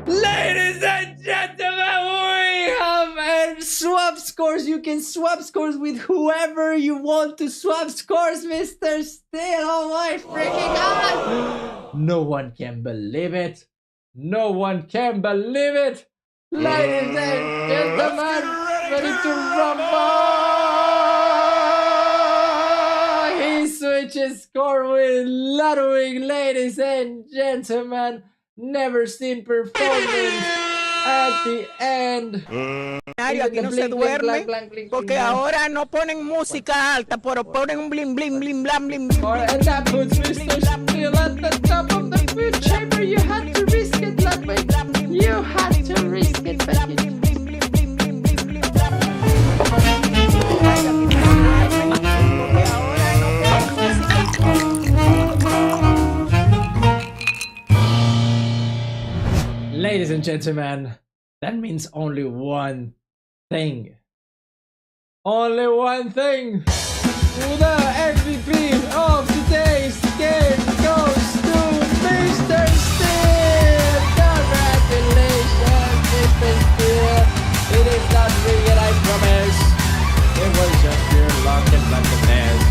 ladies and gentlemen, we have swap scores. You can swap scores with whoever you want to swap scores, Mr. Still. Oh my freaking god! No one can believe it. No one can believe it. Ladies and gentlemen, ready to rumble. He switches score with Ludwig, ladies and gentlemen. Never seen performance at the end. Aquí no se duerme porque ahora no ponen música alta, pero ponen un bling bling bling blam bling bling. And that puts Mr. Still at the top of the food chamber. You had to risk it, Ludwig. You had to risk it, Becky. Ladies and gentlemen, that means only one thing. Only one thing. The MVP of today's game goes to Mr. Steele. Congratulations, Mr. Steele. It is not real, I promise. It was just your luck and luckness.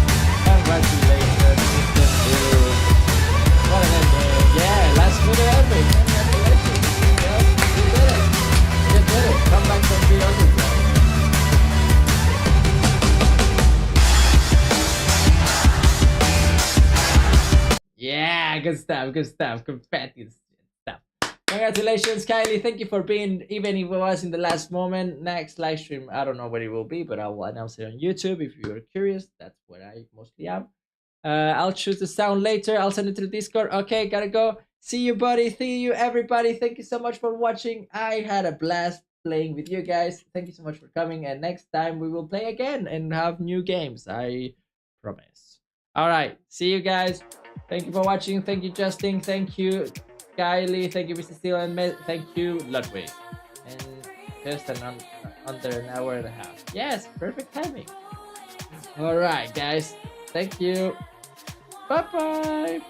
Congratulations, Mr. Steele. What an ending. Yeah, last minute epic. Congratulations. You did it. You did it. Come back from the other side. Yeah, good stuff, confetti stuff. Congratulations, Kylie. Thank you for being even if it was in the last moment. Next live stream, I don't know where it will be, but I will announce it on YouTube if you're curious. That's where I mostly am. I'll choose the sound later. I'll send it to the Discord. Okay, gotta go. See you, buddy. See you, everybody. Thank you so much for watching. I had a blast playing with you guys. Thank you so much for coming. And next time we will play again and have new games. I promise. All right. See you guys. Thank you for watching. Thank you, Justin. Thank you, Kylie. Thank you, Mr. Steele. And thank you, Ludwig. And just under an hour and a half. Yes, perfect timing. All right, guys. Thank you. Bye-bye.